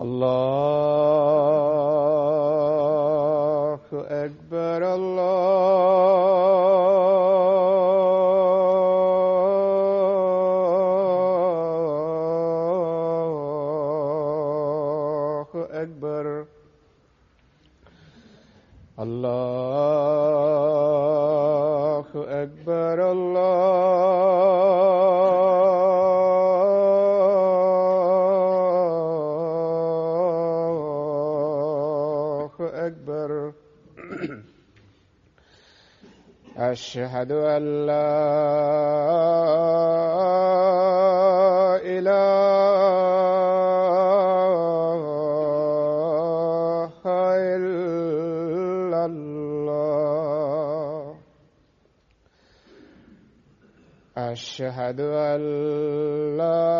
الله أكبر الله أكبر الله أكبر الله أكبر. أشهد أن لا إله إلا الله. أشهد أن لا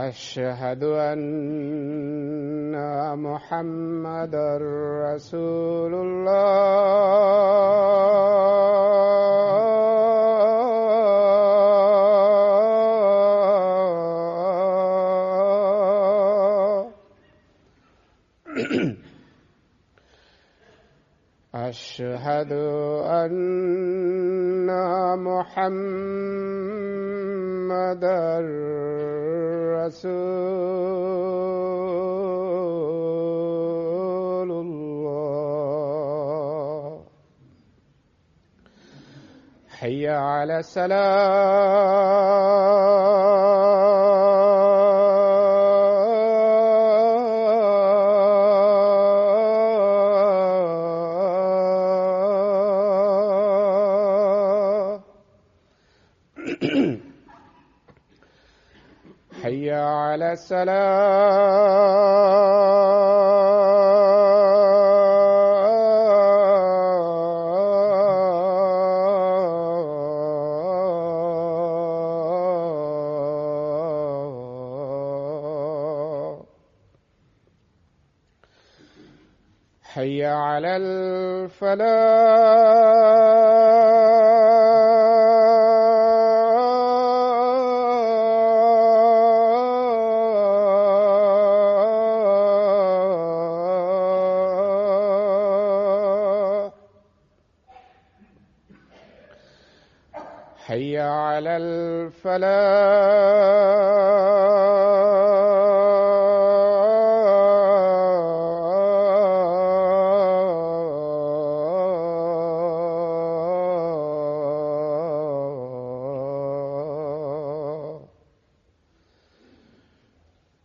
أشهد أن محمدًا رسول الله. أشهد أن محمدًا رسول الله. حي على الصلاة. حي على الصلاة. حي على الفلاح. حي على الفلاح.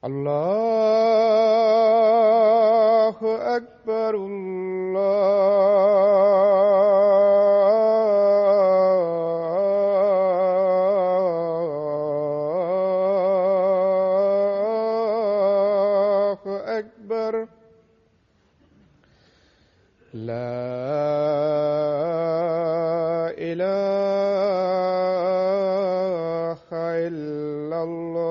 الله أكبر الله أكبر. لا إله إلا الله.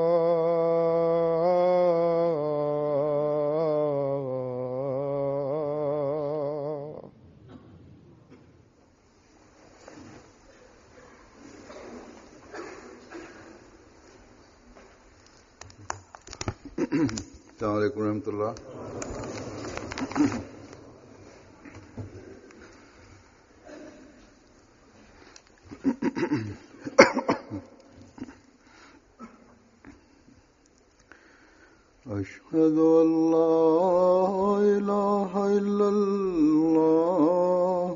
السلام عليكم ورحمة الله. أشهد أن لا إله إلا الله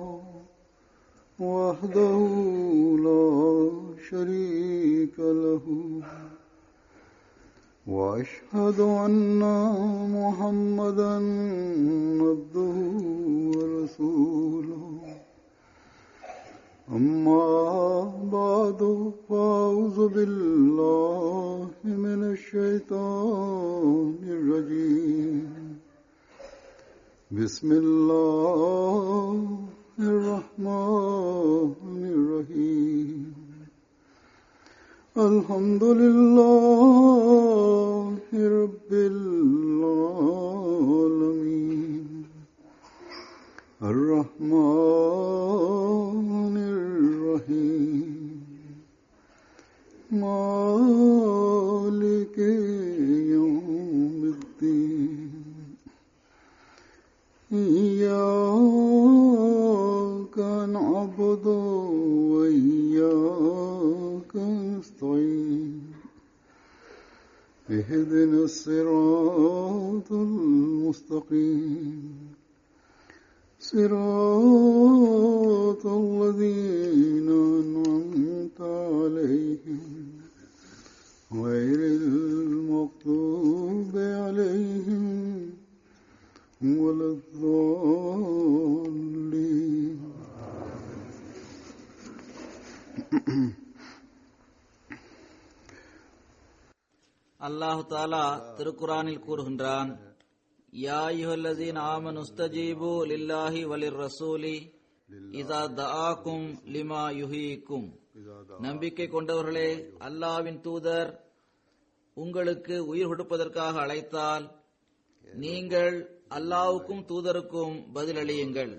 وحده لا شريك له وأشهد أن محمدًا عبده ورسوله. أما بعد فأعوذ بالله من الشيطان الرجيم. بسم الله الرحمن الرحيم الحمد لله رب العالمين الرحمن الرحيم مالك يوم الدين إياك نعبد وإياك نستعين اهدنا الصراط المستقيم صراط الذين أنعمت عليهم غير المغضوب عليهم ولا الضالين. அல்லாஹு தாலா திருக்குரானில் கூறுகின்றான், யா அய்யுஹல்லஸீன ஆமனு ஸ்தஜீபு லில்லாஹி வலிர் ரசூலி இதா தஆக்கும் லிமா யுஹீக்கும். நம்பிக்கை கொண்டவர்களே, அல்லாஹ்வின் தூதர் உங்களுக்கு உயிர் கொடுப்பதற்காக அழைத்தால் நீங்கள் அல்லாஹ்வுக்கும் தூதருக்கும் பதிலளியுங்கள்.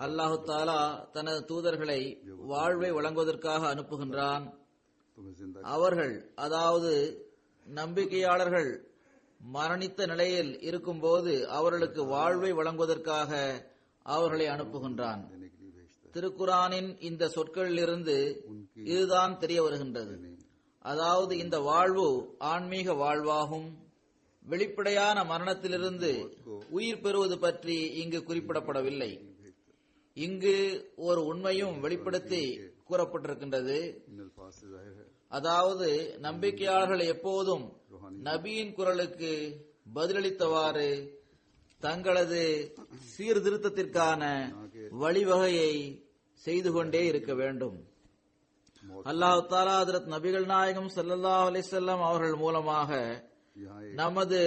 அல்லாஹு தாலா தனது தூதர்களை வாழ்வை வழங்குவதற்காக அனுப்புகின்றான். அவர்கள், அதாவது நம்பிக்கையாளர்கள் மரணித்த நிலையில் இருக்கும்போது அவர்களுக்கு வாழ்வை வழங்குவதற்காக அவர்களை அனுப்புகின்றான். திருக்குரானின் இந்த சொற்களிலிருந்து இதுதான் தெரிய வருகின்றது. அதாவது இந்த வாழ்வு ஆன்மீக வாழ்வாகும். வெளிப்படையான மரணத்திலிருந்து உயிர் பெறுவது பற்றி இங்கு குறிப்பிடப்படவில்லை. இங்கு ஒரு உண்மையும் வெளிப்படுத்தி கூறப்பட்டிருக்கின்றது. அதாவது நம்பிக்கையாளர்கள் எப்போதும் நபியின் குரலுக்கு பதிலளித்தவாறு தங்களது சீர்திருத்தத்திற்கான வழிவகையை செய்து கொண்டே இருக்க வேண்டும். அல்லாஹ் தஆலா ஹஜ்ரத் நபிகள் நாயகம் ஸல்லல்லாஹு அலைஹி வஸல்லம் அவர்கள் மூலமாக நமது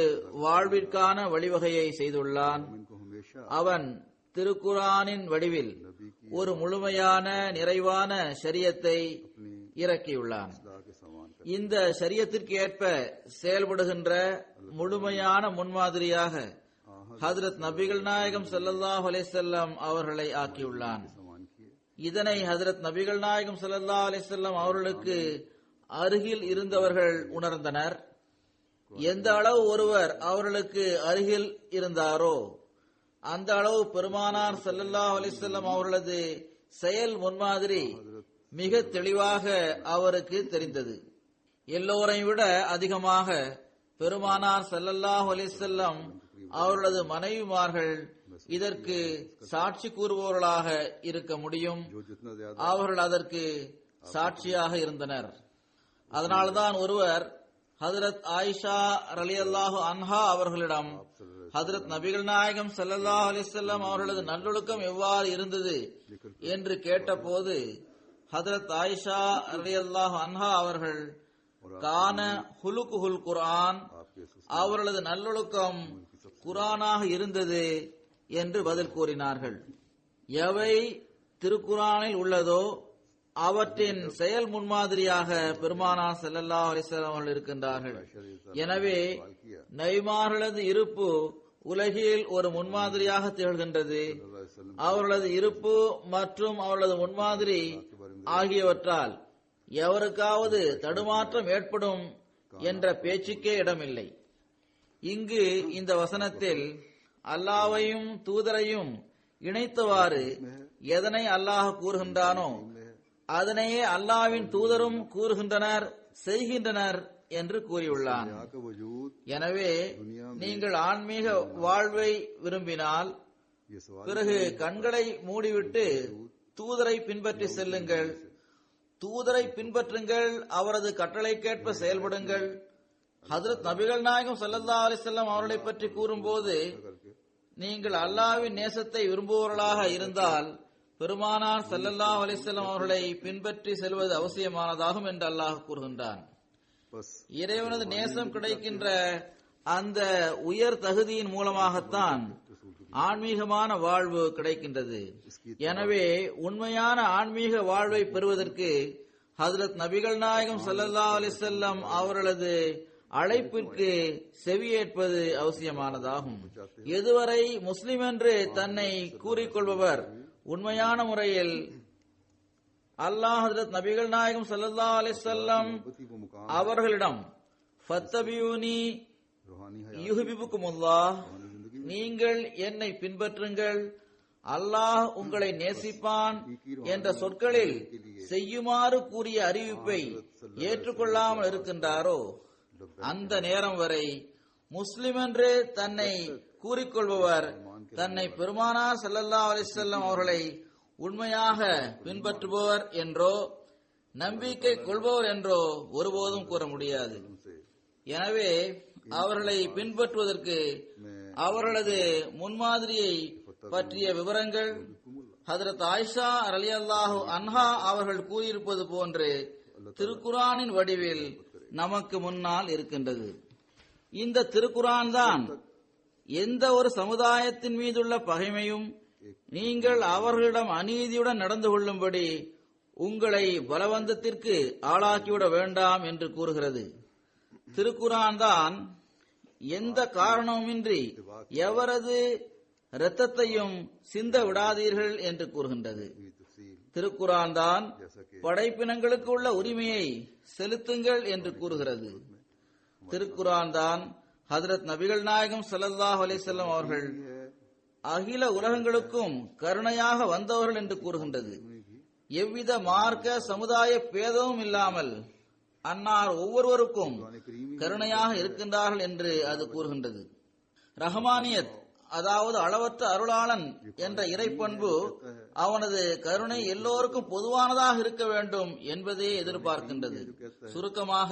வாழ்விற்கான வழிவகையை செய்துள்ளான். அவன் திருக்குரானின் வடிவில் ஒரு முழுமையான நிறைவான ஷரியத்தை இறக்கியுள்ளான். இந்த ஷரியத்திற்கு ஏற்ப செயல்படுகின்ற முழுமையான முன்மாதிரியாக ஹஜ்ரத் நபிகள் நாயகம் ஸல்லல்லாஹு அலைஹி வஸல்லம் அவர்களை ஆக்கியுள்ளான். இதனை ஹஜ்ரத் நபிகள் நாயகம் ஸல்லல்லாஹு அலைஹி வஸல்லம் அவர்களுக்கு அருகில் இருந்தவர்கள் உணர்ந்தனர். எந்த அளவு ஒருவர் அவர்களுக்கு அருகில் இருந்தாரோ அந்த அளவு பெருமானார் ஸல்லல்லாஹு அலைஹி வஸல்லம் அவர்களது செயல் முன்மாதிரி மிக தெளிவாக அவருக்கு தெரிந்தது. எல்லோரையும் விட அதிகமாக பெருமானார் ஸல்லல்லாஹு அலைஹி வஸல்லம் அவர்களது மனைவிமார்கள் இதற்கு சாட்சி கூறுபவர்களாக இருக்க முடியும். அவர்கள் அதற்கு சாட்சியாக இருந்தனர். அதனால்தான் ஒருவர் ஹஜ்ரத் ஆயிஷா ரலியல்லாஹு அன்ஹா அவர்களிடம் ஹஜ்ரத் நபிகள் நாயகம் ஸல்லல்லாஹு அலைஹி வஸல்லம் அவர்களது நல்லொழுக்கம் எவ்வாறு இருந்தது என்று கேட்டபோது ஹஜ்ரத் ஆயிஷா ரலியல்லாஹு அன்ஹா அவர்கள் கான ஹுலுகுல் குர்ஆன், அவர்களது நல்லொழுக்கம் குர்ஆனாக இருந்தது என்று பதில் கூறினார்கள். எவை திருக்குர்ஆனில் உள்ளதோ அவற்றின் செயல் முன்மாதிரியாக பெருமானார் ஸல்லல்லாஹு அலைஹி வஸல்லம் அவர்கள் இருக்கின்றார்கள். எனவே நபிமார்களது இருப்பு உலகில் ஒரு முன்மாதிரியாக திகழ்கின்றது. அவர்களது இருப்பு மற்றும் அவர்களது முன்மாதிரி ஆகியவற்றால் எவருக்காவது தடுமாற்றம் ஏற்படும் என்ற பேச்சுக்கே இடமில்லை. இங்கு இந்த வசனத்தில் அல்லாஹ்வையும் தூதரையும் இணைத்தவாறு எதனை அல்லாஹ் கூறுகின்றானோ அதனையே அல்லாஹ்வின் தூதரும் கூறுகின்றனர், செய்கின்றனர் என்று கூறியுள்ளான். எனவே நீங்கள் ஆன்மீக வாழ்வை விரும்பினால் பிறகு கண்களை மூடிவிட்டு தூதரை பின்பற்றி செல்லுங்கள், தூதரை பின்பற்றுங்கள், அவரது கட்டளைக்கேற்ப செயல்படுங்கள். ஹஜ்ரத் நபிகள் நாயகம் ஸல்லல்லாஹு அலைஹி வஸல்லம் அவர்களை பற்றி கூறும்போது நீங்கள் அல்லாஹ்வின் நேசத்தை விரும்புபவர்களாக இருந்தால் பெருமானார் ஸல்லல்லாஹு அலைஹி வஸல்லம் அவர்களை பின்பற்றி செல்வது அவசியமானதாகும் என்று அல்லாஹ் கூறுகின்றான். இறைவனது நேசம் கிடைக்கின்ற அந்த உயர் தகுதியின் மூலமாகத்தான் ஆன்மீகமான வாழ்வு கிடைக்கின்றது. எனவே உண்மையான ஆன்மீக வாழ்வை பெறுவதற்கு ஹஜ்ரத் நபிகள் நாயகம் ஸல்லல்லாஹு அலைஹி வஸல்லம் அவர்களது அழைப்பிற்கு செவியேற்பது அவசியமானதாகும். எதுவரை முஸ்லிம் என்று தன்னை கூறிக்கொள்பவர் உண்மையான முறையில் அல்லாஹ் ஹஜ்ரத் நபிகள் நாயகம் ஸல்லல்லாஹு அலைஹி வஸல்லம் அவர்களிடம் ஃபத்தபியூனி யுஹிபுக்குமுல்லாஹ், நீங்கள் என்னை பின்பற்றுங்கள், அல்லாஹ் உங்களை நேசிப்பான் என்ற சொற்களில் செய்யுமாறு கூறிய அறிவிப்பை ஏற்றுக்கொள்ளாமல் இருக்கின்றாரோ அந்த நேரம் வரை முஸ்லிம் என்று தன்னை கூறிக்கொள்பவர் தன்னை பெருமானார் ஸல்லல்லாஹு அலைஹி வஸல்லம் அவர்களை உண்மையாக பின்பற்றுபவர் என்றோ நம்பிக்கை கொள்பவர் என்றோ ஒருபோதும் கூற முடியாது. எனவே அவர்களை பின்பற்றுவதற்கு அவர்களது முன்மாதிரியை பற்றிய விவரங்கள் ஹஜ்ரத் ஆயிஷா ரலியல்லாஹு அன்ஹா அவர்கள் கூறியிருப்பது போன்று திருக்குர்ஆனின் வடிவில் நமக்கு முன்னால் இருக்கின்றது. இந்த திருக்குர்ஆன் தான் எந்த ஒரு சமுதாயத்தின் மீதுள்ள பகைமையும் நீங்கள் அவர்களிடம் அநீதியுடன் நடந்து கொள்ளும்படி உங்களை பலவந்தத்திற்கு ஆளாக்கிவிட வேண்டாம் என்று கூறுகிறது. திருக்குர்ஆன் தான் எந்த காரணமுமின்றி எவரது இரத்தத்தையும் சிந்த விடாதீர்கள் என்று கூறுகின்றது. திருக்குர்ஆன் தான் படைப்பினங்களுக்கு உள்ள உரிமையை செலுத்துங்கள் என்று கூறுகிறது. திருக்குர்ஆன் தான் ஹஜ்ரத் நபிகள் நாயகம் ஸல்லல்லாஹு அலைஹி வஸல்லம் அவர்கள் அகில உலகங்களுக்கும் கருணையாக வந்தவர்கள் என்று கூறுகின்றது. எவ்வித மார்க்க சமுதாய பேதமும் இல்லாமல் அன்னார் ஒவ்வொருவருக்கும் கருணையாக இருக்கின்றார்கள் என்று அது கூறுகின்றது. ரஹ்மானியத், அதாவது அளவற்ற அருளாளன் என்ற இறைப்பண்பு அவனது கருணை எல்லோருக்கும் பொதுவானதாக இருக்க வேண்டும் என்பதே எதிர்பார்க்கின்றது. சுருக்கமாக,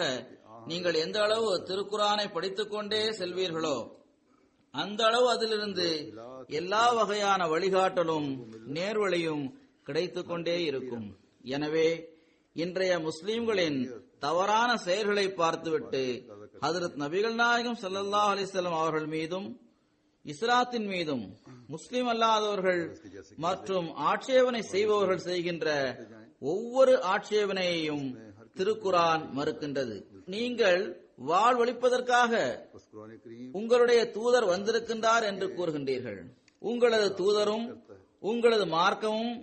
நீங்கள் எந்த அளவு திருக்குர்ஆனை படித்துக் கொண்டே செல்வீர்களோ அந்த அளவு அதிலிருந்து எல்லா வகையான வழிகாட்டலும் நேர்வழியும் கிடைத்துக் கொண்டே இருக்கும். எனவே இன்றைய முஸ்லிம்களின் தவறான செயல்களை பார்த்துவிட்டு ஹஜ்ரத் நபிகள் நாயகம் ஸல்லல்லாஹு அலைஹி வஸல்லம் அவர்கள் மீதும் இஸ்லாத்தின் மீதும் முஸ்லிம் அல்லாதவர்கள் மற்றும் ஆட்சேபனை செய்பவர்கள் செய்கின்ற ஒவ்வொரு ஆட்சேபனையையும் திருக்குர்ஆன் மறுக்கின்றது. நீங்கள் வாழ்வளிப்பதற்காக உங்களுடைய தூதர் வந்திருக்கின்றார் என்று கூறுகின்றீர்கள். உங்களது தூதரும் உங்களது மார்க்கமும்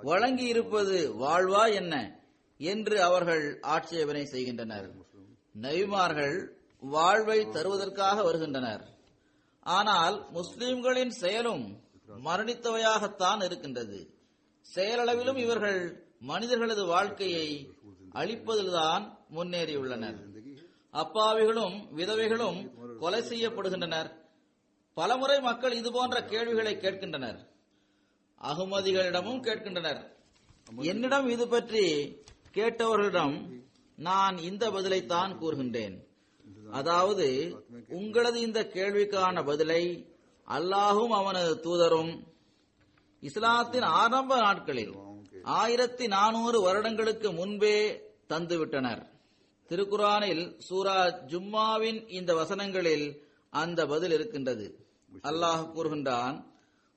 வழங்கி இருப்பது வாழ்வா என்ன என்று அவர்கள் ஆட்சேபனை செய்கின்றனர். நபிமார்கள் வாழ்வை தருவதற்காக வருகின்றனர். ஆனால் முஸ்லிம்களின் செயலும் மரணித்தவையாகத்தான் இருக்கின்றது. செயலளவிலும் இவர்கள் மனிதர்களது வாழ்க்கையை அழிப்பதில்தான் முன்னேறியுள்ளனர். அப்பாவிகளும் விதவைகளும் கொலை செய்யப்படுகின்றனர். பலமுறை மக்கள் இதுபோன்ற கேள்விகளை கேட்கின்றனர். அகமதிகளிடமும் கேட்கின்றனர். என்னிடம் இது பற்றி கேட்டவர்களிடம் நான் இந்த பதிலைத்தான் கூறுகின்றேன். அதாவது, உங்களது இந்த கேள்விக்கான பதிலை அல்லாஹும் அவனது தூதரும் இஸ்லாத்தின் ஆரம்ப நாட்களில் 1400 வருடங்களுக்கு முன்பே தந்துவிட்டனர். திருக்குர்ஆனில் சூரா ஜும்மாவின் இந்த வசனங்களில் அந்த பதில் இருக்கின்றது. அல்லாஹ் கூறுகின்றான்,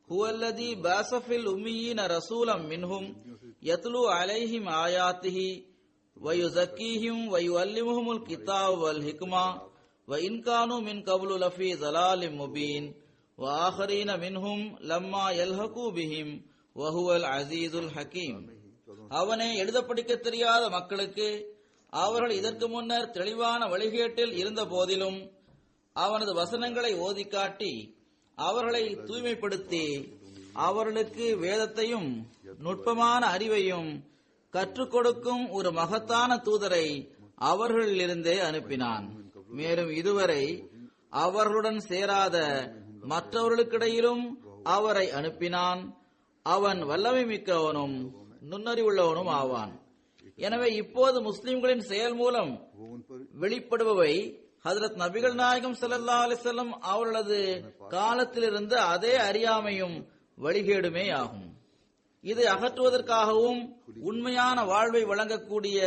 ஹுவல்லதி பாஸஃபில் உம்மீன ரசூலம் மின்ஹும் யத்லு அலைஹிம் ஆயாத்திஹி வயுஸக்கீஹிம் வயுஅல்லிமுஹுமுல் கிதாப வல் ஹிக்மா வ இன் கானூ மின் கப்லு லஃபீ ஸலாலிம் முபீன் வ ஆகரீன மின்ஹும் லம்மா யல்ஹகு பிஹிம் வ ஹுவல் அஸீஸுல் ஹகீம். அவனே எழுத படிக்க தெரியாத மக்களுக்கு அவர்கள் இதற்கு முன்னர் தெளிவான வழிகேட்டில் இருந்த போதிலும் அவனது வசனங்களை ஓதி காட்டி அவர்களை தூய்மைப்படுத்தி அவர்களுக்கு வேதத்தையும் நுட்பமான அறிவையும் கற்றுக் கொடுக்கும் ஒரு மகத்தான தூதரை அவர்களிலிருந்தே அனுப்பினான். மேலும் இதுவரை அவர்களுடன் சேராத மற்றவர்களுக்கிடையிலும் அவரை அனுப்பினான். அவன் வல்லமை மிக்கவனும் நுண்ணறிவுள்ளவனும் ஆவான். எனவே இப்போது முஸ்லிம்களின் செயல் மூலம் வெளிப்படுபவை ஹஜ்ரத் நபிகள் நாயகம் ஸல்லல்லாஹு அலைஹி வஸல்லம் அவர்களது காலத்திலிருந்து அதே அறியாமையும் வழிகேடுமே ஆகும். இதை அகற்றுவதற்காகவும் உண்மையான வாழ்வை வழங்கக்கூடிய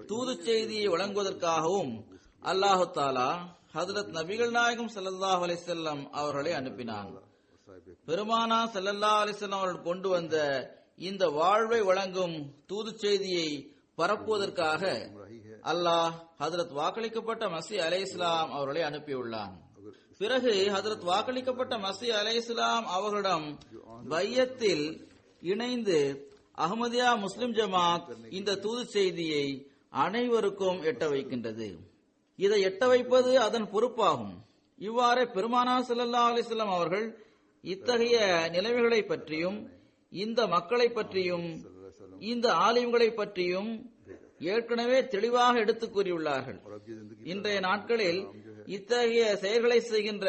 தூது செய்தியை வழங்குவதற்காகவும் அல்லாஹு தாலா ஹஜ்ரத் நபிகள் நாயகம் ஸல்லல்லாஹு அலைஹி வஸல்லம் அவர்களை அனுப்பினான். பெருமானா ஸல்லல்லாஹு அலைஹி வஸல்லம் அவர்கள் கொண்டு வந்த இந்த வாழ்வை வழங்கும் தூது செய்தியை பரப்புவதற்காக அல்லாஹ் ஹஜ்ரத் வாக்களிக்கப்பட்ட மஸீஹ் அலைஹிஸ்ஸலாம் அவர்களை அனுப்பியுள்ளான். பிறகு ஹஜ்ரத் வாக்களிக்கப்பட்ட மஸீஹ் அலைஹிஸ்ஸலாம் அவர்களிடம் பையத்தில் இணைந்து அஹ்மதியா முஸ்லிம் ஜமாத் இந்த தூது செய்தியை அனைவருக்கும் எட்ட வைக்கின்றது. இதை எட்ட வைப்பது அதன் பொறுப்பாகும். இவ்வாறு பெருமானார் ஸல்லல்லாஹு அலைஹி வஸல்லம் அவர்கள் இத்தகைய நிலைமைகளை பற்றியும் இந்த மக்களை பற்றியும் இந்த ஆலிம்களை பற்றியும் ஏற்கனவே தெளிவாக எடுத்துக் கூறியுள்ளார்கள். இன்றைய நாட்களில் இத்தகைய செயல்களை செய்கின்ற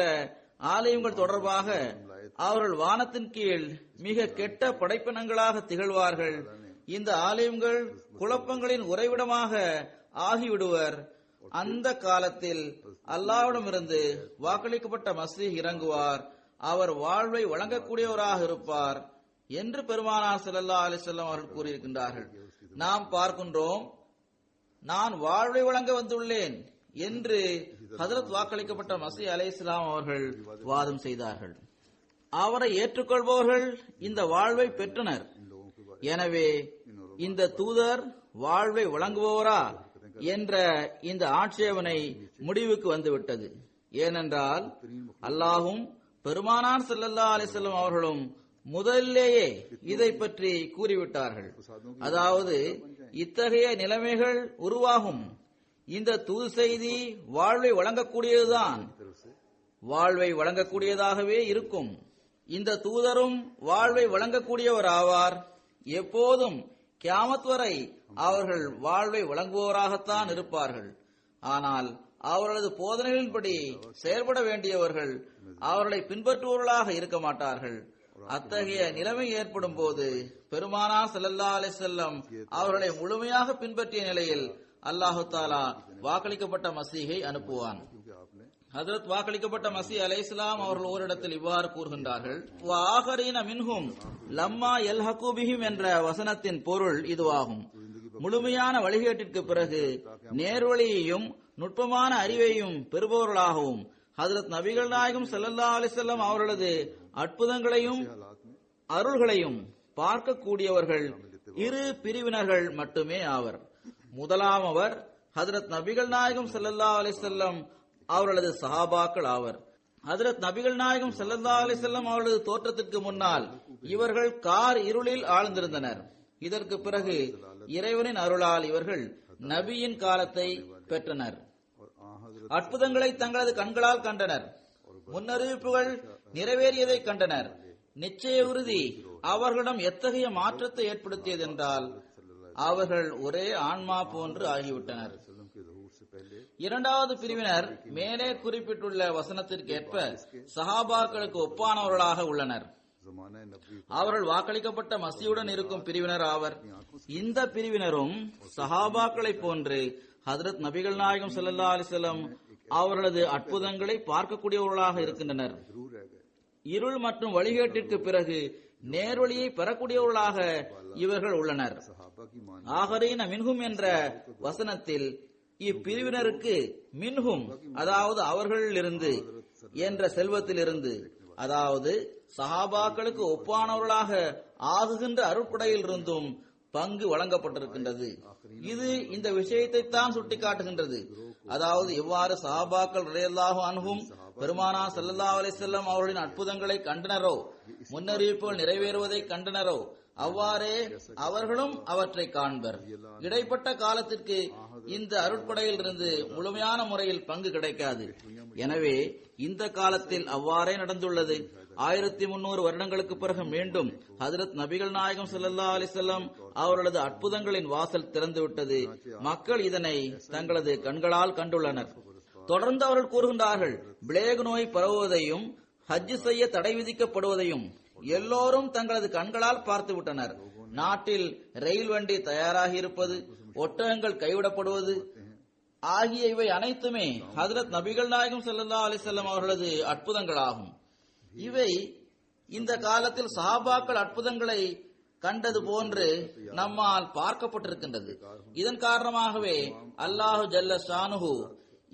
ஆலயங்கள் தொடர்பாக அவர்கள் வானத்தின் கீழ் மிக கெட்ட படைப்பினங்களாக திகழ்வார்கள். இந்த ஆலயங்கள் குழப்பங்களின் உறைவிடமாக ஆகிவிடுவர். அந்த காலத்தில் அல்லாஹ்விடமிருந்து வாக்களிக்கப்பட்ட மஸீஹ் இறங்குவார். அவர் வாழ்வை வழங்கக்கூடியவராக இருப்பார் என்று பெருமானார் ஸல்லல்லாஹு அலைஹி வஸல்லம் அவர்கள் கூறியிருக்கின்றார்கள். நாம் பார்க்கின்றோம், நான் வாழ்வை வழங்க வந்துள்ளேன் என்று ஹஜ்ரத் வாக்களிக்கப்பட்ட மஸீஹ் அலைஹிஸ்ஸலாம் அவர்கள் வாதம் செய்தார்கள். அவரை ஏற்றுக்கொள்பவர்கள் இந்த வாழ்வை பெற்றனர். எனவே இந்த தூதர் வாழ்வை வழங்குபவரா என்ற இந்த ஆட்சேபனை முடிவுக்கு வந்துவிட்டது. ஏனென்றால் அல்லாஹும் பெருமானார் ஸல்லல்லாஹு அலைஹி வஸல்லம் அவர்களும் முதலிலேயே இதை பற்றி கூறிவிட்டார்கள். அதாவது இத்தகைய நிலைமைகள் உருவாகும். இந்த தூது செய்தி வாழ்வை வழங்கக்கூடியதுதான், வாழ்வை வழங்கக்கூடியதாகவே இருக்கும். இந்த தூதரும் வாழ்வை வழங்கக்கூடியவர் ஆவார். எப்போதும் கியாமத் வரை அவர்கள் வாழ்வை வழங்குவோராகத்தான் இருப்பார்கள். ஆனால் அவர்களது போதனைகளின்படி செயல்பட வேண்டியவர்கள் அவர்களை பின்பற்றுவோர்களாக இருக்க மாட்டார்கள். அத்தகைய நிலைமை ஏற்படும் போது பெருமானார் ஸல்லல்லாஹு அலைஹி வஸல்லம் அவர்களை முழுமையாக பின்பற்றிய நிலையில் அல்லாஹு தஆலா வாக்களிக்கப்பட்ட மஸீஹை அனுப்புவான். ஹஜ்ரத் வாக்களிக்கப்பட்ட மஸீஹ் அலைஹிஸ்ஸலாம் அவர்கள் ஓரிடத்தில் இவ்வாறு கூறுகின்றார்கள், வஆகரீன மின்ஹும் லம்மா யல்ஹகு பிஹிம் என்ற வசனத்தின் பொருள் இதுவாகும். முழுமையான வழிகேட்டிற்கு பிறகு நேர்வழியையும் நுட்பமான அறிவையும் பெறுபவர்களாகவும் ஹஜ்ரத் நபிகள் நாயகம் ஸல்லல்லாஹு அலைஹி வஸல்லம் அவர்களது அற்புதங்களையும் அருள்களையும் பார்க்கக்கூடியவர்கள் இரு பிரிவினர்கள் மட்டுமே ஆவர். முதலாமவர் ஹஜ்ரத் நபிகள் நாயகம் ஸல்லல்லாஹு அலைஹி வஸல்லம் அவர்களது சஹாபாக்கள் ஆவர். ஹஜ்ரத் நபிகள் நாயகம் ஸல்லல்லாஹு அலைஹி வஸல்லம் அவர்களது தோற்றத்திற்கு முன்னால் இவர்கள் கார் இருளில் ஆழ்ந்திருந்தனர். இதற்கு பிறகு இறைவனின் அருளால் இவர்கள் நபியின் காலத்தை பெற்றனர். அற்புதங்களை தங்களது கண்களால் கண்டனர். முன்னறிவிப்புகள் நிறைவேறியதை கண்டனர். நிச்சய உறுதி அவர்களிடம் எத்தகைய மாற்றத்தை ஏற்படுத்தியது என்றால் அவர்கள் ஒரே ஆன்மா போன்று ஆகிவிட்டனர். இரண்டாவது பிரிவினர் மேலே குறிப்பிட்டுள்ள வசனத்திற்கேற்ப சஹாபாக்களுக்கு ஒப்பானவர்களாக உள்ளனர். அவர்கள் வாக்களிக்கப்பட்ட மஸீஹுடன் இருக்கும் பிரிவினர் ஆவர். இந்த பிரிவினரும் சஹாபாக்களை போன்று ஹஜ்ரத் நபிகள் நாயகம் ஸல்லல்லாஹு அலைஹி வஸல்லம் அவர்களது அற்புதங்களை பார்க்கக்கூடியவர்களாக இருக்கின்றனர். இருள் மற்றும் வழிகேட்டிற்கு பிறகு நேர்வழியை பெறக்கூடியவர்களாக இவர்கள் உள்ளனர். ஆகரீன மின்ஹும் என்ற வசனத்தில் இப்பிரிவினருக்கு மின்ஹும் அதாவது அவர்களிலிருந்து என்ற செல்வத்திலிருந்து அதாவது சஹாபாக்களுக்கு ஒப்பானவர்களாக ஆகுகின்ற அருட்கொடையில் இருந்தும் பங்கு வழங்கப்பட்டிருக்கின்றது. இது இந்த விஷயத்தை தான் சுட்டிக்காட்டுகின்றது. அதாவது எவ்வாறு சஹாபாக்கள் ரலியல்லாஹு அன்ஹும் பெருமானார் ஸல்லல்லாஹு அலைஹி வஸல்லம் அவர்களின் அற்புதங்களை கண்டனரோ, முன்னறிவிப்புகள் நிறைவேறுவதை கண்டனரோ, அவ்வாறே அவர்களும் அவற்றை காண்பர். இடைப்பட்ட காலத்திற்கு இந்த அருட்கொடையில் இருந்து முழுமையான முறையில் பங்கு கிடைக்காது. எனவே இந்த காலத்தில் அவ்வாறே நடந்துள்ளது. 1300 வருடங்களுக்கு பிறகு மீண்டும் ஹஜ்ரத் நபிகள் நாயகம் ஸல்லல்லாஹு அலைஹி வஸல்லம் அவர்களது அற்புதங்களின் வாசல் திறந்துவிட்டது. மக்கள் இதனை தங்களது கண்களால் கண்டுள்ளனர். தொடர்ந்து அவர்கள் கூறுகின்றார்கள், பிளேக் நோய் பரவுவதையும் ஹஜ் செய்ய தடை விதிக்கப்படுவதையும் எல்லோரும் தங்களது கண்களால் பார்த்து விட்டனர். நாட்டில் ரயில் வண்டி தயாராகி இருப்பது, ஒட்டகங்கள் கைவிடப்படுவது ஆகிய இவை அனைத்துமே ஹஜ்ரத் நபிகள் நாயகம் ஸல்லல்லாஹு அலைஹி வஸல்லம் அவர்களது அற்புதங்களாகும். இவை இந்த காலத்தில் சஹாபாக்கள் அற்புதங்களை கண்டது போன்று நம்மால் பார்க்கப்பட்டிருக்கின்றது. இதன் காரணமாகவே அல்லாஹு ஜல்ல ஷானுஹு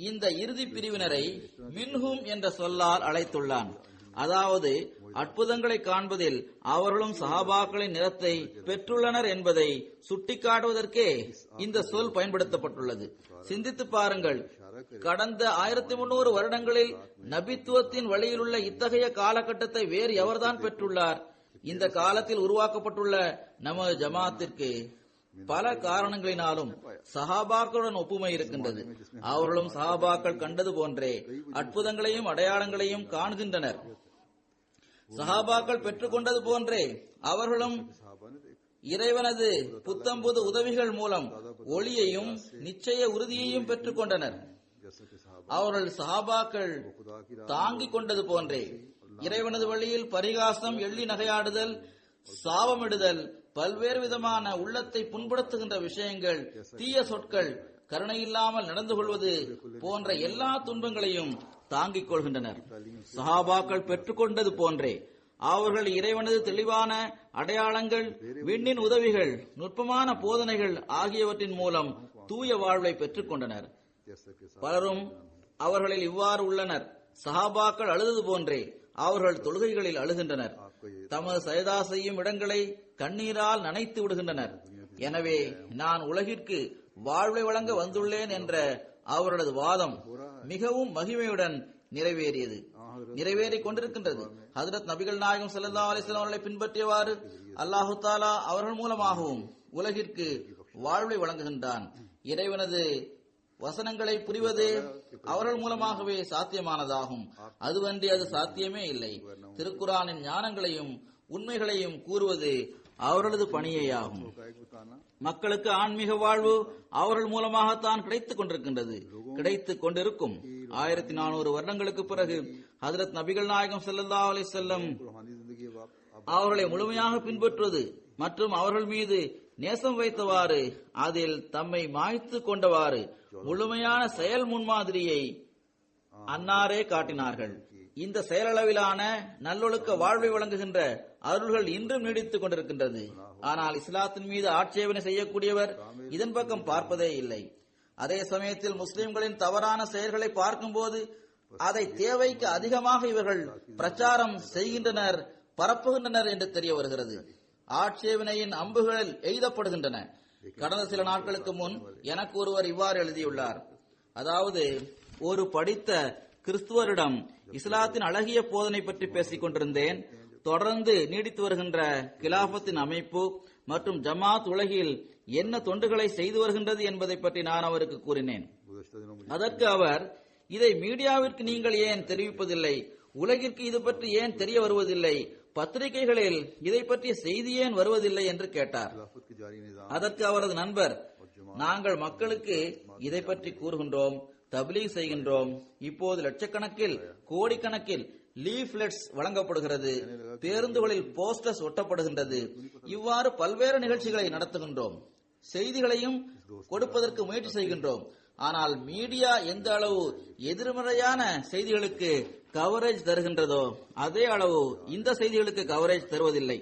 இந்த இறுதி பிரிவினரை மின்ஹும் என்ற சொல்லால் அழைத்துள்ளான். அதாவது அற்புதங்களை காண்பதில் அவர்களும் சஹாபாக்களின் நிறத்தை பெற்றுள்ளனர் என்பதை சுட்டிக்காட்டுவதற்கே இந்த சொல் பயன்படுத்தப்பட்டுள்ளது. சிந்தித்து பாருங்கள், கடந்த 1300 வருடங்களில் நபித்துவத்தின் வழியிலுள்ள இத்தகைய காலகட்டத்தை வேறு எவர்தான் பெற்றுள்ளார்? இந்த காலத்தில் உருவாக்கப்பட்டுள்ள நமது ஜமாத்திற்கு பல காரணங்களினாலும் சஹாபாக்களுடன் ஒப்புமை இருக்கின்றது. அவர்களும் சஹாபாக்கள் கண்டது போன்றே அற்புதங்களையும் அடையாளங்களையும் காண்கின்றனர். சஹாபாக்கள் பெற்றுக்கொண்டது போன்றே அவர்களும் இறைவனது புத்தம்புது உதவிகள் மூலம் ஒளியையும் நிச்சய உறுதியையும் பெற்றுக் கொண்டனர். அவர்கள் சஹாபாக்கள் தாங்கிக் கொண்டது போன்றே இறைவனது வழியில் பரிகாசம், எள்ளி நகையாடுதல், சாபமிடுதல், பல்வேறு விதமான உள்ளத்தை புண்படுத்துகின்ற விஷயங்கள், தீய சொற்கள், கருணையில்லாமல் நடந்து கொள்வது போன்ற எல்லா துன்பங்களையும் தாங்கிக் கொள்கின்றனர். சஹாபாக்கள் பெற்றுக்கொண்டது போன்றே அவர்கள் இறைவனது தெளிவான அடையாளங்கள், விண்ணின் உதவிகள், நுட்பமான போதனைகள் ஆகியவற்றின் மூலம் தூய வாழ்வை பெற்றுக் கொண்டனர். பலரும் அவர்களில் இவ்வாறு உள்ளனர். சஹாபாக்கள் அழுதது போன்றே அவர்கள் தொழுகைகளில் அழுகின்றனர். தமது சஜதா செய்யும் இடங்களை கண்ணீரால் நனைத்து விடுகின்றனர். எனவே நான் உலகிற்கு வாழ்வை வழங்க வந்துள்ளேன் என்ற அவர்களது வாதம் மிகவும் மகிமையுடன் நிறைவேறிக் கொண்டிருக்கின்றது. ஹஜ்ரத் நபிகள் நாயகம் ஸல்லல்லாஹு அலைஹி வஸல்லம் அவர்களை பின்பற்றியவாறு அல்லாஹு தஆலா அவர்கள் மூலமாகவும் உலகிற்கு வாழ்வை வழங்குகின்றான். இறைவனது வசனங்களை புரிவது அவர்கள் மூலமாகவே சாத்தியமானதாகும். அதுவன்றி அது சாத்தியமே இல்லை. திருக்குரானின் ஞானங்களையும் உண்மைகளையும் கூறுவது அவர்களது பணியேயாகும். மக்களுக்கு ஆன்மீக வாழ்வு அவர்கள் மூலமாகத்தான் கிடைத்துக் கொண்டிருக்கின்றது, கிடைத்துக் கொண்டிருக்கும். 1400 வருடங்களுக்கு பிறகு ஹஜ்ரத் நபிகள் நாயகம் ஸல்லல்லாஹு அலைஹி வஸல்லம் அவர்களை முழுமையாக பின்பற்றுவது மற்றும் அவர்கள் மீது நேசம் வைத்தவாறு அதில் தம்மை மாய்த்து கொண்டவாறு முழுமையான செயல் முன்மாதிரியை அன்னாரே காட்டினார்கள். இந்த செயலளவிலான நல்லொழுக்க வாழ்வை வழங்குகின்ற அருள்கள் இன்றும் நீடித்துக் கொண்டிருக்கின்றது. ஆனால் இஸ்லாத்தின் மீது ஆட்சேபனை செய்யக்கூடியவர் இதன் பக்கம் பார்ப்பதே இல்லை. அதே சமயத்தில் முஸ்லிம்களின் தவறான செயல்களை பார்க்கும்போது அதை தேவைக்கு அதிகமாக இவர்கள் பிரச்சாரம் செய்கின்றனர், பரப்புகின்றனர் என்று தெரிய வருகிறது. ஆட்சேபனையின் அம்புகள் எய்தப்படுகின்றன. கடந்த சில நாட்களுக்கு முன் எனக்கு ஒருவர் இவ்வாறு எழுதியுள்ளார். அதாவது, ஒரு படித்த கிறிஸ்துவரிடம் இஸ்லாத்தின் அழகிய போதனை பற்றி பேசிக் கொண்டிருந்தேன். தொடர்ந்து நீடித்து வருகின்ற கிலாபத்தின் அமைப்பு மற்றும் ஜமாத் உலகில் என்ன தொண்டுகளை செய்து வருகின்றது என்பதை பற்றி நான் அவருக்கு கூறினேன். அதற்கு அவர், இதை மீடியாவிற்கு நீங்கள் ஏன் தெரிவிப்பதில்லை? உலகிற்கு இது பற்றி ஏன் தெரிய வருவதில்லை? பத்திரிகைகளில் இதை பற்றிய செய்தி ஏன் வருவதில்லை என்று கேட்டார். அதற்கு அவரது நண்பர், நாங்கள் மக்களுக்கு இதை பற்றி கூறுகின்றோம், தப்லீக் செய்கின்றோம். இப்போது லட்சக்கணக்கில், கோடிக்கணக்கில் லீஃப்லெட்ஸ் வழங்கப்படுகிறது, பேருந்துகளில் போஸ்டர்ஸ் ஒட்டப்படுகின்றது. இவ்வாறு பல்வேறு நிகழ்ச்சிகளை நடத்துகின்றோம், செய்திகளையும் கொடுப்பதற்கு முயற்சி செய்கின்றோம். ஆனால் மீடியா எந்த அளவு எதிர்மறையான செய்திகளுக்கு கவரேஜ் தருகின்றதோ அதே அளவு இந்த செய்திகளுக்கு கவரேஜ் தருவதில்லை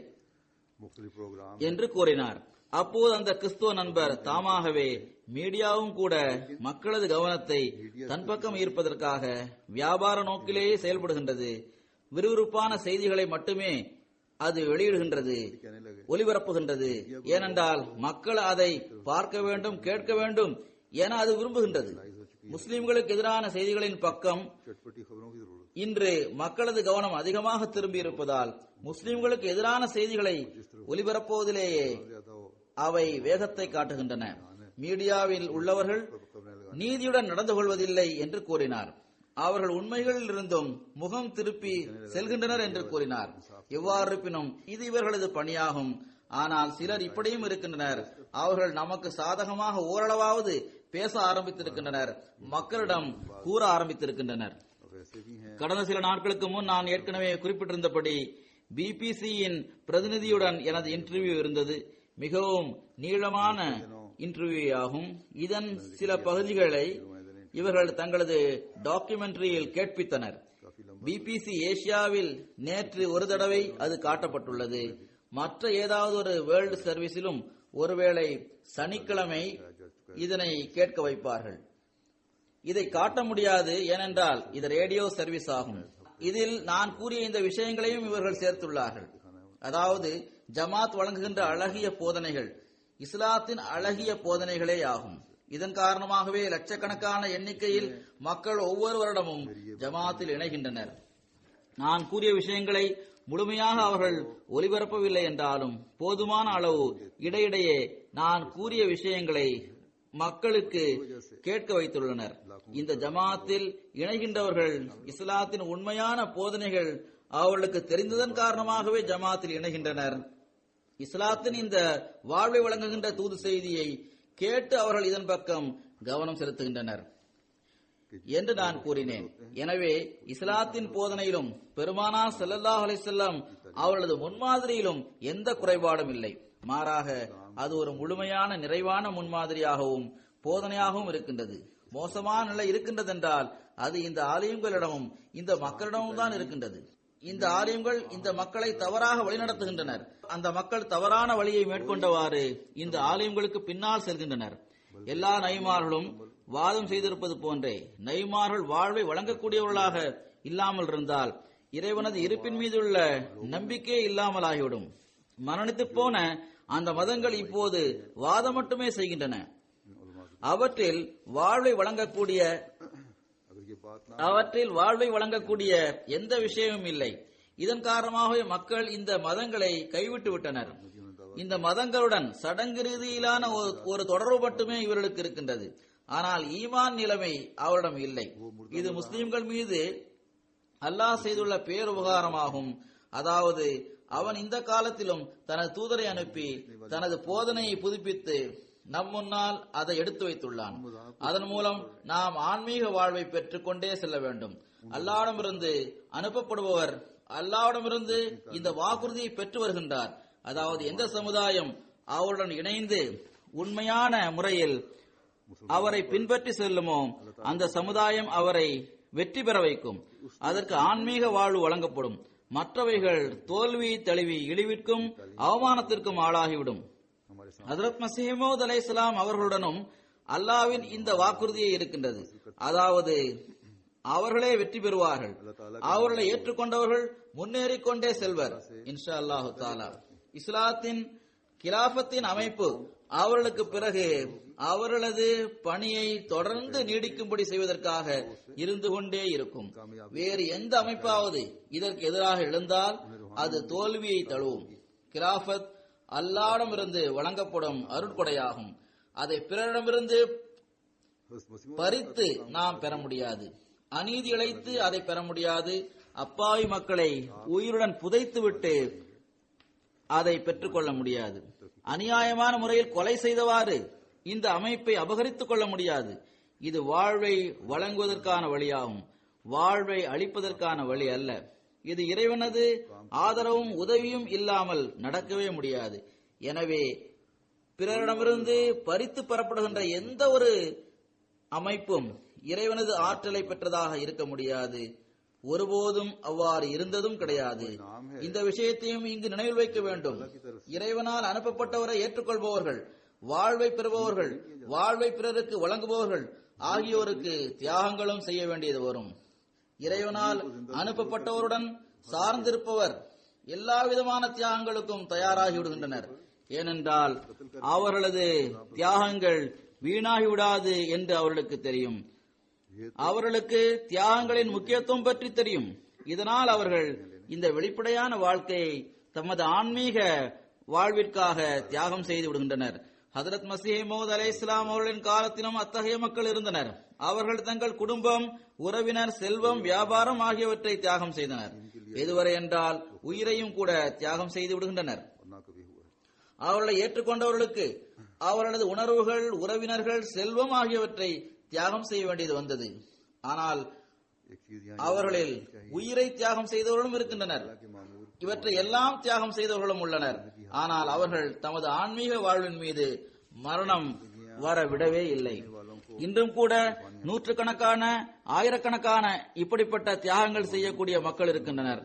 என்று கூறினார். அப்போது அந்த கிறிஸ்துவ நண்பர் தாமாகவே, மீடியாவும் கூட மக்களது கவனத்தை தன் பக்கம் ஈர்ப்பதற்காக வியாபார நோக்கிலேயே செயல்படுகின்றது. விறுவிறுப்பான செய்திகளை மட்டுமே அது வெளியிடுகின்றது, ஒலிபரப்புகின்றது. ஏனென்றால் மக்கள் அதை பார்க்க வேண்டும், கேட்க வேண்டும் என அது விரும்புகின்றது. முஸ்லிம்களுக்கு எதிரான செய்திகளின் பக்கம் இன்று மக்களது கவனம் அதிகமாக திரும்பி இருப்பதால் முஸ்லிம்களுக்கு எதிரான செய்திகளை ஒலிபரப்புவதிலேயே அவை வேகத்தை காட்டுகின்றன. மீடியாவில் உள்ளவர்கள் நீதியுடன் நடந்து கொள்வதில்லை என்று கூறினார். அவர்கள் உண்மைகளில் இருந்தும் முகம் திருப்பி செல்கின்றனர் என்று கூறினார். எவ்வாறு இருப்பினும் இது இவர்களது பணியாகும். ஆனால் சிலர் இப்படியும் இருக்கின்றனர். அவர்கள் நமக்கு சாதகமாக ஓரளவாவது பேச ஆரம்பித்திருக்கின்றனர், மக்களிடம் கூற ஆரம்பித்திருக்கின்றனர். கடந்த சில நாட்களுக்கு முன் நான் ஏற்கனவே குறிப்பிட்டிருந்தபடி பிபிசியின் பிரதிநிதியுடன் எனது இன்டர்வியூ இருந்தது. மிகவும் நீளமான இன்டர்வியூ ஆகும். இதன் சில பகுதிகளை இவர்கள் தங்களது டாக்குமெண்ட்ரியில் கேட்பித்தனர். பிபிசி ஏசியாவில் நேற்று ஒரு தடவை அது காட்டப்பட்டுள்ளது. மற்ற ஏதாவது ஒரு வேர்ல்டு சர்வீஸிலும் ஒருவேளை சனிக்கிழமை இதனை கேட்க வைப்பார்கள். இதை காட்ட முடியாது, ஏனென்றால் இது ரேடியோ சர்வீஸ் ஆகும். இதில் நான் கூறிய இந்த விஷயங்களையும் இவர்கள் சேர்த்துள்ளார்கள். அதாவது ஜமாத் வழங்குகின்ற அழகிய போதனைகள் இஸ்லாத்தின் அழகிய போதனைகளே ஆகும். இதன் காரணமாகவே லட்சக்கணக்கான எண்ணிக்கையில் மக்கள் ஒவ்வொரு வருடமும் ஜமாத்தில் இணைகின்றனர். நான் கூறிய விஷயங்களை முழுமையாக அவர்கள் ஒலிபரப்பவில்லை என்றாலும் போதுமான அளவு இடையிடையே நான் கூறிய விஷயங்களை மக்களுக்கு கேட்க வைத்துள்ளனர். இந்த ஜமாத்தில் இணைகின்றவர்கள் இஸ்லாத்தின் உண்மையான போதனைகள் அவர்களுக்கு தெரிந்ததன் காரணமாகவே ஜமாத்தில் இணைகின்றனர். இஸ்லாத்தின் இந்த வாழ்வை வழங்குகின்ற தூது செய்தியை கேட்டு அவர்கள் இதன் பக்கம் கவனம் செலுத்துகின்றனர் என்று நான் கூறினேன். எனவே இஸ்லாத்தின் போதனையிலும் பெருமானார் ஸல்லல்லாஹு அலைஹி வஸல்லம் அவர்களது முன்மாதிரியிலும் எந்த குறைபாடும் இல்லை. மாறாக அது ஒரு முழுமையான நிறைவான முன்மாதிரியாகவும் போதனையாகவும் இருக்கின்றது. மோசமான நிலை இருக்கின்றதென்றால் அது இந்த ஆலிம்களிடமும் இந்த மக்களிடமும் தான் இருக்கின்றது. இந்த ஆலிம்கள் இந்த மக்களை தவறாக வழிநடத்துகின்றனர். அந்த மக்கள் தவறான வழியை மேற்கொண்டவாறு இந்த ஆலிம்களுக்கு பின்னால் செல்கின்றனர். எல்லா நபிமார்களும் வாதம் செய்திருப்பது போன்றே நபிமார்கள் வாழ்வை வழங்கக்கூடியவர்களாக இல்லாமல் இருந்தால் இறைவனது இருப்பின் மீதுள்ள நம்பிக்கையே இல்லாமல் ஆகிவிடும். மரணித்து போன அந்த மதங்கள் இப்போது வாதம் மட்டுமே செய்கின்றன. அவற்றில் வாழ்வை வழங்கக்கூடிய எந்த விஷயமும் இல்லை. இதன் காரணமாகவே மக்கள் இந்த மதங்களை கைவிட்டு விட்டனர். இந்த மதங்களுடன் சடங்கு ரீதியிலான ஒரு தொடர்பு மட்டுமே இவர்களுக்கு இருக்கின்றது. ஆனால் ஈமான் நிலைமை அவரிடம் இல்லை. இது முஸ்லிம்கள் மீது அல்லாஹ் செய்துள்ள பேருபகாரமாகும். அதாவது அவன் இந்த காலத்திலும் தனது தூதரை அனுப்பி தனது போதனையை புதுப்பித்து நம் முன்னால் அதை எடுத்து வைத்துள்ளான். அதன் மூலம் நாம் ஆன்மீக வாழ்வை பெற்றுக் கொண்டே செல்ல வேண்டும். அல்லாஹ்விடமிருந்து அனுப்பப்படுபவர் அல்லாஹ்விடமிருந்து இந்த வாக்குறுதியை பெற்று வருகின்றார். அதாவது எந்த சமுதாயம் அவருடன் இணைந்து உண்மையான முறையில் அவரை பின்பற்றி செல்லுமோ அந்த சமுதாயம் அவரை வெற்றி பெற வைக்கும். அதற்கு ஆன்மீக வாழ்வு வழங்கப்படும். மற்றவைகள் தோல்வி தழுவி இழிவிற்கும் அவமானத்திற்கும் ஆளாகிவிடும். ஹஜ்ரத் மஸீஹ் மவ்ஊத் அலைஹிஸ்ஸலாம் அவர்களுடனும் அல்லாஹ்வின் இந்த வாக்குறுதியே இருக்கின்றது. அதாவது அவர்களே வெற்றி பெறுவார்கள். அவர்களை ஏற்றுக்கொண்டவர்கள் முன்னேறிக் கொண்டே செல்வர் இன்ஷா அல்லாஹு தஆலா. இஸ்லாத்தின் கிலாஃபத்தின் அமைப்பு அவர்களுக்கு பிறகு அவர்களது பணியை தொடர்ந்து நீடிக்கும்படி செய்வதற்காக இருந்து கொண்டே இருக்கும். வேறு எந்த அமைப்பாவது இதற்கு எதிராக எழுந்தால் அது தோல்வியை தழுவும். கிலாஃபத் அல்லாஹ்விடமிருந்து வழங்கப்படும் அருட்கொடையாகும். அதை பிறரிடமிருந்து பறித்து நாம் பெற முடியாது. அநீதி இழைத்து அதை பெற முடியாது. அப்பாவி மக்களை உயிருடன் புதைத்துவிட்டு அதை பெற்றுக்கொள்ள முடியாது. அநியாயமான முறையில் கொலை செய்தவாறு இந்த அமைப்பை அபகரித்துக் கொள்ள முடியாது. இது வாழ்வை வழங்குவதற்கான வழியாகும், வாழ்வை அளிப்பதற்கான வழி அல்ல. இது இறைவனது ஆதரவும் உதவியும் இல்லாமல் நடக்கவே முடியாது. எனவே பிறரிடமிருந்து பறித்து பெறப்படுகின்ற எந்த ஒரு அமைப்பும் இறைவனது ஆற்றலை பெற்றதாக இருக்க முடியாது. ஒருபோதும் அவ்வாறு இருந்ததும் கிடையாது. இந்த விஷயத்தையும் இங்கு நினைவில் வைக்க வேண்டும். இறைவனால் அனுப்பப்பட்டவரை ஏற்றுக்கொள்பவர்கள், வாழ்வை பெறுபவர்கள், வாழ்வை பிறருக்கு வழங்குபவர்கள் ஆகியோருக்கு தியாகங்களும் செய்ய வேண்டியது வரும். இறைவனால் அனுப்பப்பட்டவருடன் சார்ந்திருப்பவர் எல்லா விதமான தியாகங்களுக்கும் தயாராகி விடுகின்றனர். ஏனென்றால் அவர்களது தியாகங்கள் வீணாகிவிடாது என்று அவர்களுக்கு தெரியும். அவர்களுக்கு தியாகங்களின் முக்கியத்துவம் பற்றி தெரியும். இதனால் அவர்கள் இந்த வெளிப்படையான வாழ்க்கையை தமது ஆன்மீக வாழ்விற்காக தியாகம் செய்து விடுகின்றனர். ஹஜ்ரத் மஸீஹ் மவ்ஊத் அலைஹிஸ்ஸலாம் அவர்களின் காலத்திலும் அத்தகைய மக்கள் இருந்தனர். அவர்கள் தங்கள் குடும்பம், உறவினர், செல்வம், வியாபாரம் ஆகியவற்றை தியாகம் செய்தனர். எதுவரை என்றால் உயிரையும் கூட தியாகம் செய்து விடுகின்றனர். அவர்களை ஏற்றுக்கொண்டவர்களுக்கு அவர்களது உணர்வுகள், உறவினர்கள், செல்வம் ஆகியவற்றை தியாகம் செய்ய வேண்டியது வந்தது. ஆனால் அவர்களில் உயிரை தியாகம் செய்தவர்களும் இருக்கின்றனர். இவற்றை எல்லாம் தியாகம் செய்தவர்களும் உள்ளனர். ஆனால் அவர்கள் தமது ஆன்மீக வாழ்வின் மீது மரணம் வர விடவே இல்லை. இன்றும் கூட நூற்றுக்கணக்கான, ஆயிரக்கணக்கான இப்படிப்பட்ட தியாகங்கள் செய்யக்கூடிய மக்கள் இருக்கின்றனர்.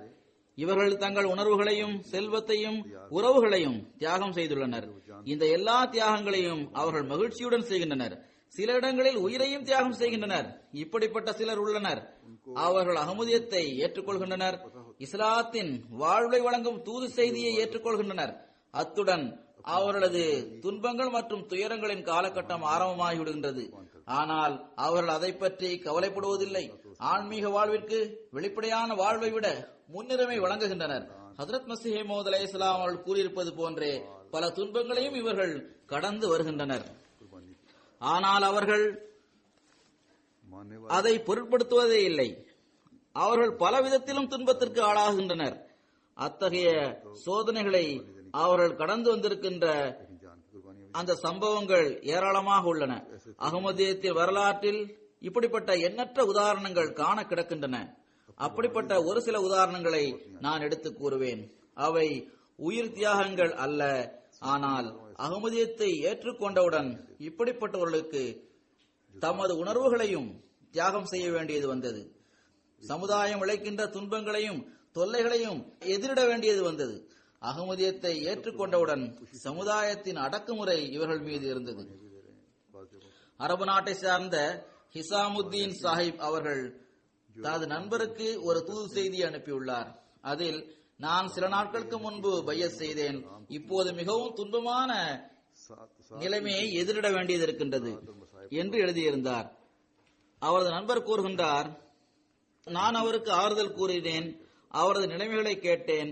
இவர்கள் தங்கள் உணர்வுகளையும், செல்வத்தையும், உறவுகளையும் தியாகம் செய்துள்ளனர். இந்த எல்லா தியாகங்களையும் அவர்கள் மகிழ்ச்சியுடன் செய்கின்றனர். சில இடங்களில் உயிரையும் தியாகம் செய்கின்றனர். இப்படிப்பட்ட சிலர் உள்ளனர். அவர்கள் அகமதியத்தை ஏற்றுக்கொள்கின்றனர், இஸ்லாத்தின் வாழ்வை வழங்கும் தூது செய்தியை ஏற்றுக்கொள்கின்றனர். அத்துடன் அவர்களது துன்பங்கள் மற்றும் துயரங்களின் காலகட்டம் ஆரம்பமாகிவிடுகின்றது. ஆனால் அவர்கள் அதை பற்றி கவலைப்படுவதில்லை. ஆன்மீக வாழ்விற்கு வெளிப்படையான வாழ்வை விட முன்னுரிமை வழங்குகின்றனர். ஹஜ்ரத் மஸீஹ் மவ்ஊத் அலைஹிஸ்ஸலாம் அவர்கள் கூறியிருப்பது போன்றே பல துன்பங்களையும் இவர்கள் கடந்து வருகின்றனர். ஆனால் அவர்கள் அதை பொருட்படுத்துவதே இல்லை. அவர்கள் பல விதத்திலும் துன்பத்திற்கு ஆளாகின்றனர். அத்தகைய சோதனைகளை அவர்கள் கடந்து வந்திருக்கின்ற அந்த சம்பவங்கள் ஏராளமாக உள்ளன. அகமதியத்தின் வரலாற்றில் இப்படிப்பட்ட எண்ணற்ற உதாரணங்கள் காண கிடக்கின்றன. அப்படிப்பட்ட ஒரு சில உதாரணங்களை நான் எடுத்து கூறுவேன். அவை உயிர் தியாகங்கள் அல்ல, ஆனால் அகமதியத்தை ஏற்றுக்கொண்டவுடன் இப்படிப்பட்டவர்களுக்கு தமது உணர்வுகளையும் தியாகம் செய்ய வேண்டியது வந்தது. சமுதாயம் இழைக்கின்ற துன்பங்களையும் தொல்லைகளையும் எதிரிட வேண்டியது வந்தது. அகமதியத்தை ஏற்றுக்கொண்டவுடன் சமுதாயத்தின் அடக்குமுறை இவர்கள் மீது இருந்தது. அரபு நாட்டை சார்ந்த ஹிசாமுத்தீன் சாஹிப் அவர்கள் தனது நண்பருக்கு ஒரு தூது செய்தி அனுப்பியுள்ளார். அதில், நான் சில நாட்களுக்கு முன்பு பையத் செய்தேன். இப்போது மிகவும் துன்பமான நிலைமையை எதிரிட வேண்டியது இருக்கின்றது என்று எழுதியிருந்தார். அவரது நண்பர் கூறுகின்றார், நான் அவருக்கு ஆறுதல் கூறினேன். அவரது நிலைமைகளை கேட்டேன்.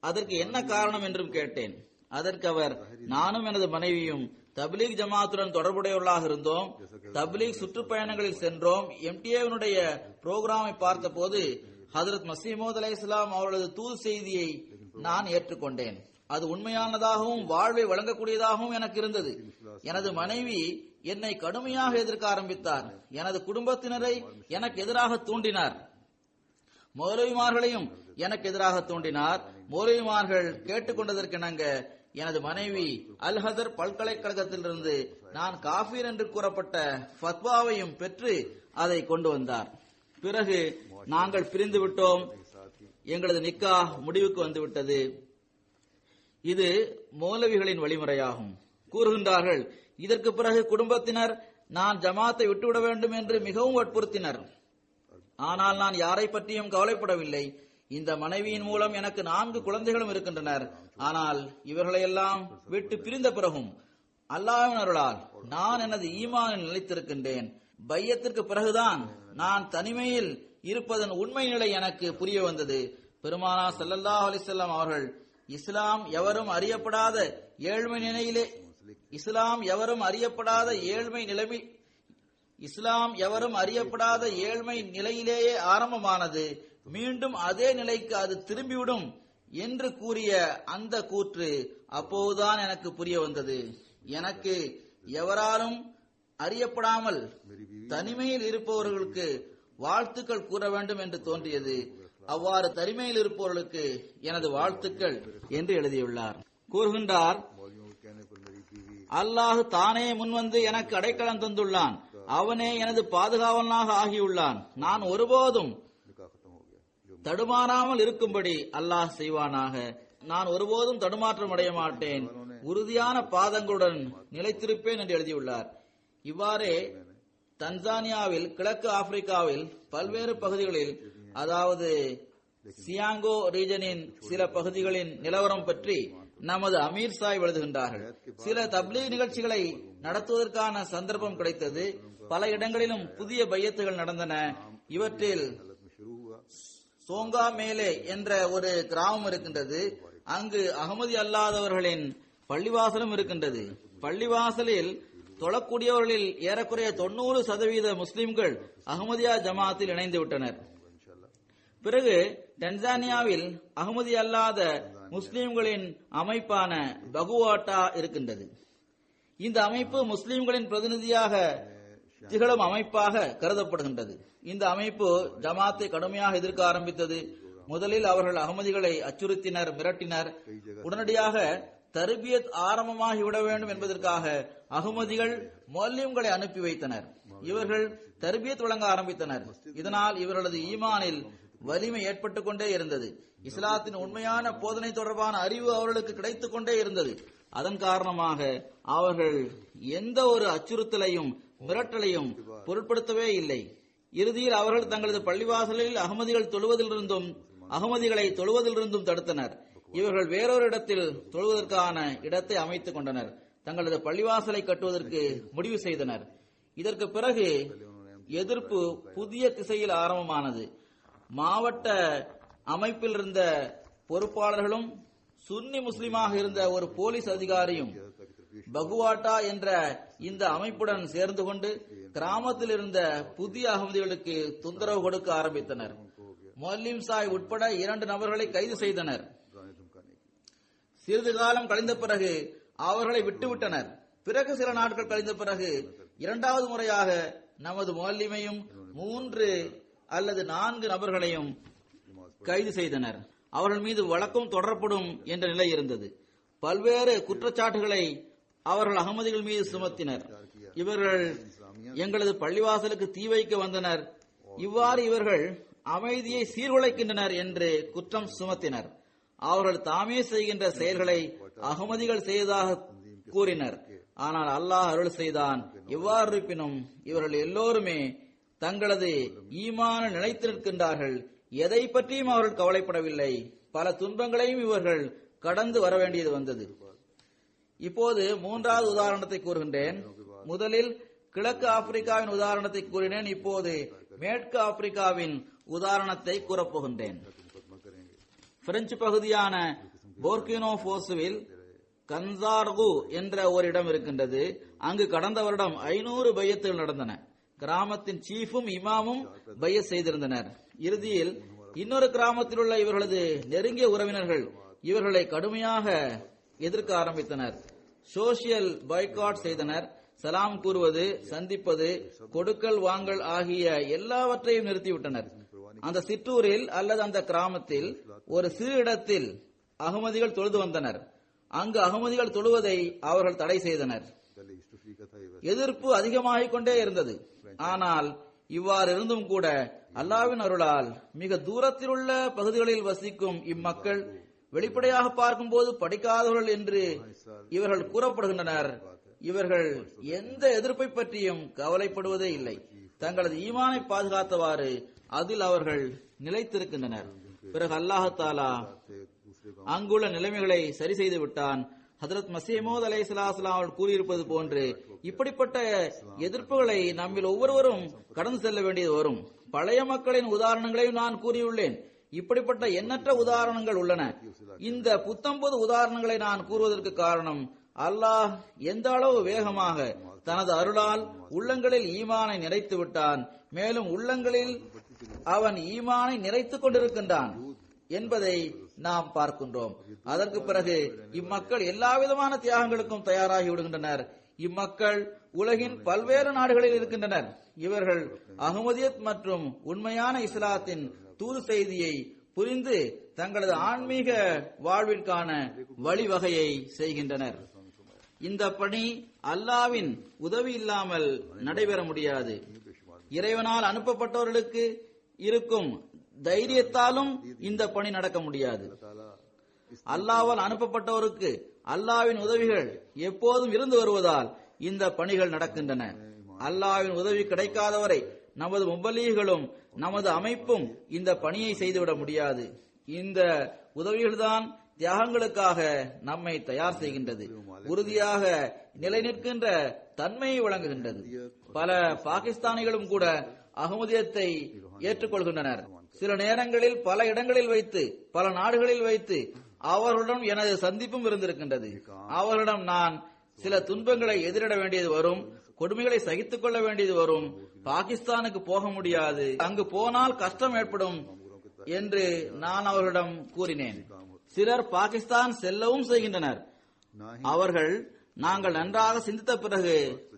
அதற்கு என்ன காரணம் என்றும் கேட்டேன். அதற்கு அவர், நானும் எனது மனைவியும் தப்லீக் ஜமாத்துடன் தொடர்புடையவர்களாக இருந்தோம். தப்லீக் சுற்றுப்பயணங்களில் சென்றோம். MTA புரோகிராமை பார்த்த போது ஹஜ்ரத் மஸீஹ் மவ்ஊத் அலைஹிஸ்ஸலாம் அவர்களது தூது செய்தியை நான் ஏற்றுக்கொண்டேன். அது உண்மையானதாகவும் வாழ்வை வழங்கக்கூடியதாகவும் எனக்கு இருந்தது. எனது மனைவி என்னை கடுமையாக எதிர்க்க ஆரம்பித்தார். எனது குடும்பத்தினரை எனக்கு எதிராக தூண்டினார். மௌலவிமார்களையும் எனக்கு எதிராக தூண்டினார். மௌலவிமார்கள் கேட்டுக்கொண்டதற்கிணங்க எனது மனைவி அல் ஹதர் பல்கலைக்கழகத்திலிருந்து நான் காஃபீர் என்று கூறப்பட்ட ஃபத்வாவையும் பெற்று அதை கொண்டு வந்தார். பிறகு நாங்கள் பிரிந்து விட்டோம். எங்களது நிக்கா முடிவுக்கு வந்துவிட்டது. இது மௌலவிகளின் வழிமுறையாகும். கூறுகின்றார்கள், இதற்கு பிறகு குடும்பத்தினர் நான் ஜமாத்தை விட்டுவிட வேண்டும் என்று மிகவும் வற்புறுத்தினர். ஆனால் நான் யாரை பற்றியும் கவலைப்படவில்லை. இந்த மனைவியின் மூலம் எனக்கு 4 குழந்தைகளும் இருக்கின்றனர். ஆனால் இவர்களையெல்லாம் விட்டு பிரிந்த பிறகும் அல்லாஹ்வின் அருளால் நான் எனது ஈமானில் நிலைத்திருக்கின்றேன். பையத்திற்கு பிறகுதான் நான் தனிமையில் இருப்பதன் உண்மை நிலை எனக்கு புரிய வந்தது. பெருமானார் ஸல்லல்லாஹு அலைஹி வஸல்லம் அவர்கள், இஸ்லாம் எவரும் அறியப்படாத ஏழ்மை நிலையிலேயே ஆரம்பமானது. மீண்டும் அதே நிலைக்கு அது திரும்பிவிடும் என்று கூறிய அந்த கூற்று அப்போதுதான் எனக்கு புரிய வந்தது. எனக்கு எவராலும் அறியப்படாமல் தனிமையில் இருப்பவர்களுக்கு வாழ்த்துக்கள் கூற வேண்டும் என்று தோன்றியது. அவ்வாறு தனிமையில் இருப்பவர்களுக்கு எனது வாழ்த்துக்கள் என்று எழுதியுள்ளார். கூறுகின்றார், அல்லாஹ் தானே முன்வந்து எனக்கு அடைக்கலம் தந்துள்ளான். அவனே எனது பாதுகாவலனாக ஆகியுள்ளான். நான் ஒருபோதும் தடுமாறாமல் இருக்கும்படி அல்லாஹ் செய்வானாக. நான் ஒருபோதும் தடுமாற்றம் அடைய மாட்டேன். உறுதியான பாதங்களுடன் நிலைத்திருப்பேன் என்று எழுதியுள்ளார். இவ்வாறே தன்சானியாவில், கிழக்கு ஆப்பிரிக்காவில் பல்வேறு பகுதிகளில், அதாவது சியாங்கோ ரீஜனின் சில பகுதிகளின் நிலவரம் பற்றி நமது அமீர் சாஹிப் எழுதுகின்றார்கள். சில தப்லீக் நிகழ்ச்சிகளை நடத்துவதற்கான சந்தர்ப்பம் கிடைத்தது. பல இடங்களிலும் புதிய பையத்துகள் நடந்தன. இவற்றில் சோங்கா மேலே என்ற ஒரு கிராமம் இருக்கின்றது. அங்கு அகமதி அல்லாதவர்களின் பள்ளிவாசலும் இருக்கின்றது. பள்ளிவாசலில் தொழக்கூடியவர்களில் ஏறக்குறைய 90% முஸ்லிம்கள் அகமதியா ஜமாத்தில் இணைந்து விட்டனர். பிறகு டன்சானியாவில் அகமதி அல்லாத முஸ்லிம்களின் அமைப்பான பகுவாட்டா இருக்கின்றது. இந்த அமைப்பு முஸ்லிம்களின் பிரதிநிதியாக திகழும் அமைப்பாக கருதப்படுகின்றது. இந்த அமைப்பு ஜமாத்தை கடுமையாக எதிர்க்க ஆரம்பித்தது. முதலில் அவர்கள் அகமதிகளை அச்சுறுத்தினர், மிரட்டினர். உடனடியாக தர்பியத் ஆரம்பமாகிவிட வேண்டும் என்பதற்காக அகமதிகள் முஅல்லிம்களை அனுப்பி வைத்தனர். இவர்கள் தர்பியத் வழங்க ஆரம்பித்தனர். இதனால் இவர்களது ஈமானில் வலிமை ஏற்பட்டுக் கொண்டே இருந்தது. இஸ்லாத்தின் உண்மையான போதனை தொடர்பான அறிவு அவர்களுக்கு கிடைத்துக் கொண்டே இருந்தது. அதன் காரணமாக அவர்கள் எந்த ஒரு அச்சுறுத்தலையும் மிரட்டலையும் பொருட்படுத்தவே இல்லை. இறுதியில் அவர்கள் தங்களது பள்ளிவாசலில் அகமதிகளை தொழுவதிலிருந்தும் தடுத்தனர். இவர்கள் வேறொரு இடத்தில் தொழுவதற்கான இடத்தை அமைத்துக் கொண்டனர். தங்களது பள்ளிவாசலை கட்டுவதற்கு முடிவு செய்தனர். இதற்கு பிறகு எதிர்ப்பு புதிய திசையில் ஆரம்பமானது. மாவட்ட அமைப்பில் இருந்த பொறுப்பாளர்களும் சுன்னி முஸ்லிமாக இருந்த ஒரு போலீஸ் அதிகாரியும் பகுவாட்டா என்ற இந்த அமைப்புடன் சேர்ந்து கொண்டு கிராமத்தில் இருந்த புதிய அகமதிகளுக்கு தொந்தரவு கொடுக்க ஆரம்பித்தனர். மொல்லிம் சாய் உட்பட 2 நபர்களை கைது செய்தனர். சிறிது காலம் கழிந்த பிறகு அவர்களை விட்டுவிட்டனர். பிறகு சில நாட்கள் கழிந்த பிறகு 2வது முறையாக நமது மொல்லிமையும் 3 அல்லது 4 நபர்களையும் கைது செய்தனர். அவர்கள் மீது வழக்கம் தொடரப்படும் என்ற நிலை இருந்தது. பல்வேறு குற்றச்சாட்டுகளை அவர்கள் அகமதிகள் மீது சுமத்தினர். இவர்கள் எங்களது பள்ளிவாசலுக்கு தீ வைக்க வந்தனர், இவ்வாறு இவர்கள் அமைதியை சீர்குலைக்கின்றனர் என்று குற்றம் சுமத்தினர். அவர்கள் தாமே செய்கின்ற செயல்களை அகமதிகள் செய்ததாக கூறினர். ஆனால் அல்லாஹ் அருள் செய்தான். எவ்வாறு இருப்பினும் இவர்கள் எல்லோருமே தங்களது ஈமான நிலைத்து நிற்கின்றார்கள். எதை பற்றியும் அவர்கள் கவலைப்படவில்லை. பல துன்பங்களையும் இவர்கள் கடந்து வர வேண்டியது வந்தது. இப்போது 3வது உதாரணத்தை கூறுகின்றேன். முதலில் கிழக்கு ஆப்பிரிக்காவின் உதாரணத்தை கூறினேன். இப்போது மேற்கு ஆப்பிரிக்காவின் உதாரணத்தை கூறப்போகின்றேன். பிரெஞ்சு பகுதியான போர்கினோ போசுவில் கன்சார்கு என்ற ஒரு இடம் இருக்கின்றது. அங்கு கடந்த வருடம் 500 பையத்துகள் நடந்தன. கிராமத்தின் சீஃபும் இமாமும் பையத் செய்திருந்தனர். இறுதியில் இன்னொரு கிராமத்தில் உள்ள இவர்களது நெருங்கிய உறவினர்கள் இவர்களை கடுமையாக எதிர்க்க ஆரம்பித்தனர். சோசியல் பாய்காட் செய்தனர். சலாம் கூறுவது, சந்திப்பது, கொடுக்கல் வாங்கல் ஆகிய எல்லாவற்றையும் நிறுத்திவிட்டனர். அந்த சிற்றூரில் அல்லது அந்த கிராமத்தில் ஒரு சிறு இடத்தில் அகமதிகள் தொழுது வந்தனர். அங்கு அகமதிகள் தொழுவதை அவர்கள் தடை செய்தனர். எதிர்ப்பு அதிகமாகிக் கொண்டே இருந்தது. ஆனால் இவ்வாறு இருந்தும் கூட அல்லாஹ்வின் அருளால் மிக தூரத்தில் உள்ள பகுதிகளில் வசிக்கும் இம்மக்கள் வெளிப்படையாக பார்க்கும்போது படிக்காதவர்கள் என்று இவர்கள் கூறப்படுகின்றனர். இவர்கள் எந்த எதிர்ப்பை பற்றியும் கவலைப்படுவதே இல்லை. தங்களது ஈமானை பாதுகாத்தவாறு அதில் அவர்கள் நிலைத்திருக்கின்றனர். பிறகு அல்லாஹ் தஆலா அங்குள்ள நிலைமைகளை சரி செய்து விட்டான். ஹஜ்ரத் மஸீஹ் மவ்ஊத் அலைஹிஸ்ஸலாம் அவர்கள் கூறியிருப்பது போன்று இப்படிப்பட்ட எதிர்ப்புகளை நம்மில் ஒவ்வொருவரும் கடந்து செல்ல வேண்டியது வரும். பழைய மக்களின் உதாரணங்களையும் நான் கூறியுள்ளேன். இப்படிப்பட்ட எண்ணற்ற உதாரணங்கள் உள்ளன. இந்த புத்தம்பது உதாரணங்களை நான் கூறுவதற்கு காரணம், அல்லாஹ் எந்த அளவு வேகமாக தனது அருளால் உள்ளங்களில் ஈமானை நிறைத்து விட்டான், மேலும் உள்ளங்களில் அவன் ஈமானை நிறைத்துக் கொண்டிருக்கின்றான் என்பதை நாம் பார்க்கின்றோம். அதற்கு பிறகு இம்மக்கள் எல்லா விதமான தியாகங்களுக்கும் தயாராகி விடுகின்றனர். இம்மக்கள் உலகின் பல்வேறு நாடுகளில் இருக்கின்றனர். இவர்கள் அஹ்மதியத் மற்றும் உண்மையான இஸ்லாத்தின் தூது செய்தியை புரிந்து தங்களது ஆன்மீக வாழ்விற்கான வழிவகையை செய்கின்றனர். இந்த பணி அல்லாஹ்வின் உதவி இல்லாமல் நடைபெற முடியாது. இறைவனால் அனுப்பப்பட்டவர்களுக்கு இருக்கும் தைரியத்தாலும் இந்த பணி நடக்க முடியாது. அல்லாஹ்வால் அனுப்பப்பட்டவருக்கு அல்லாஹ்வின் உதவிகள் எப்போதும் இருந்து வருவதால் இந்த பணிகள் நடக்கின்றன. அல்லாஹ்வின் உதவி கிடைக்காதவரை நமது முபல்லீகளும் நமது அமைப்பும் இந்த பணியை செய்துவிட முடியாது. இந்த உதவிகள்தான் தியாகங்களுக்காக நம்மை தயார் செய்கின்றது, உறுதியாக நிலைநிற்கின்ற தன்மையை வழங்குகின்றது. பல பாகிஸ்தானிகளும் கூட அஹ்மதியத்தை ஏற்றுக்கொள்கின்றனர். சில நேரங்களில் பல இடங்களில் வைத்து, பல நாடுகளில் வைத்து அவர்களுடன் எனது சந்திப்பும் இருந்திருக்கின்றது. அவர்களிடம் நான் சில துன்பங்களை எதிரிட வேண்டியது வரும், கொடுமைகளை சகித்துக் கொள்ள வேண்டியது வரும். பாகிஸ்தானுக்கு போக முடியாது, அங்கு போனால் கஷ்டம் ஏற்படும் என்று நான் அவர்களிடம் கூறினேன். சிலர் பாகிஸ்தான் செல்லவும் செய்கின்றனர். அவர்கள், நாங்கள் நன்றாக சிந்தித்த பிறகு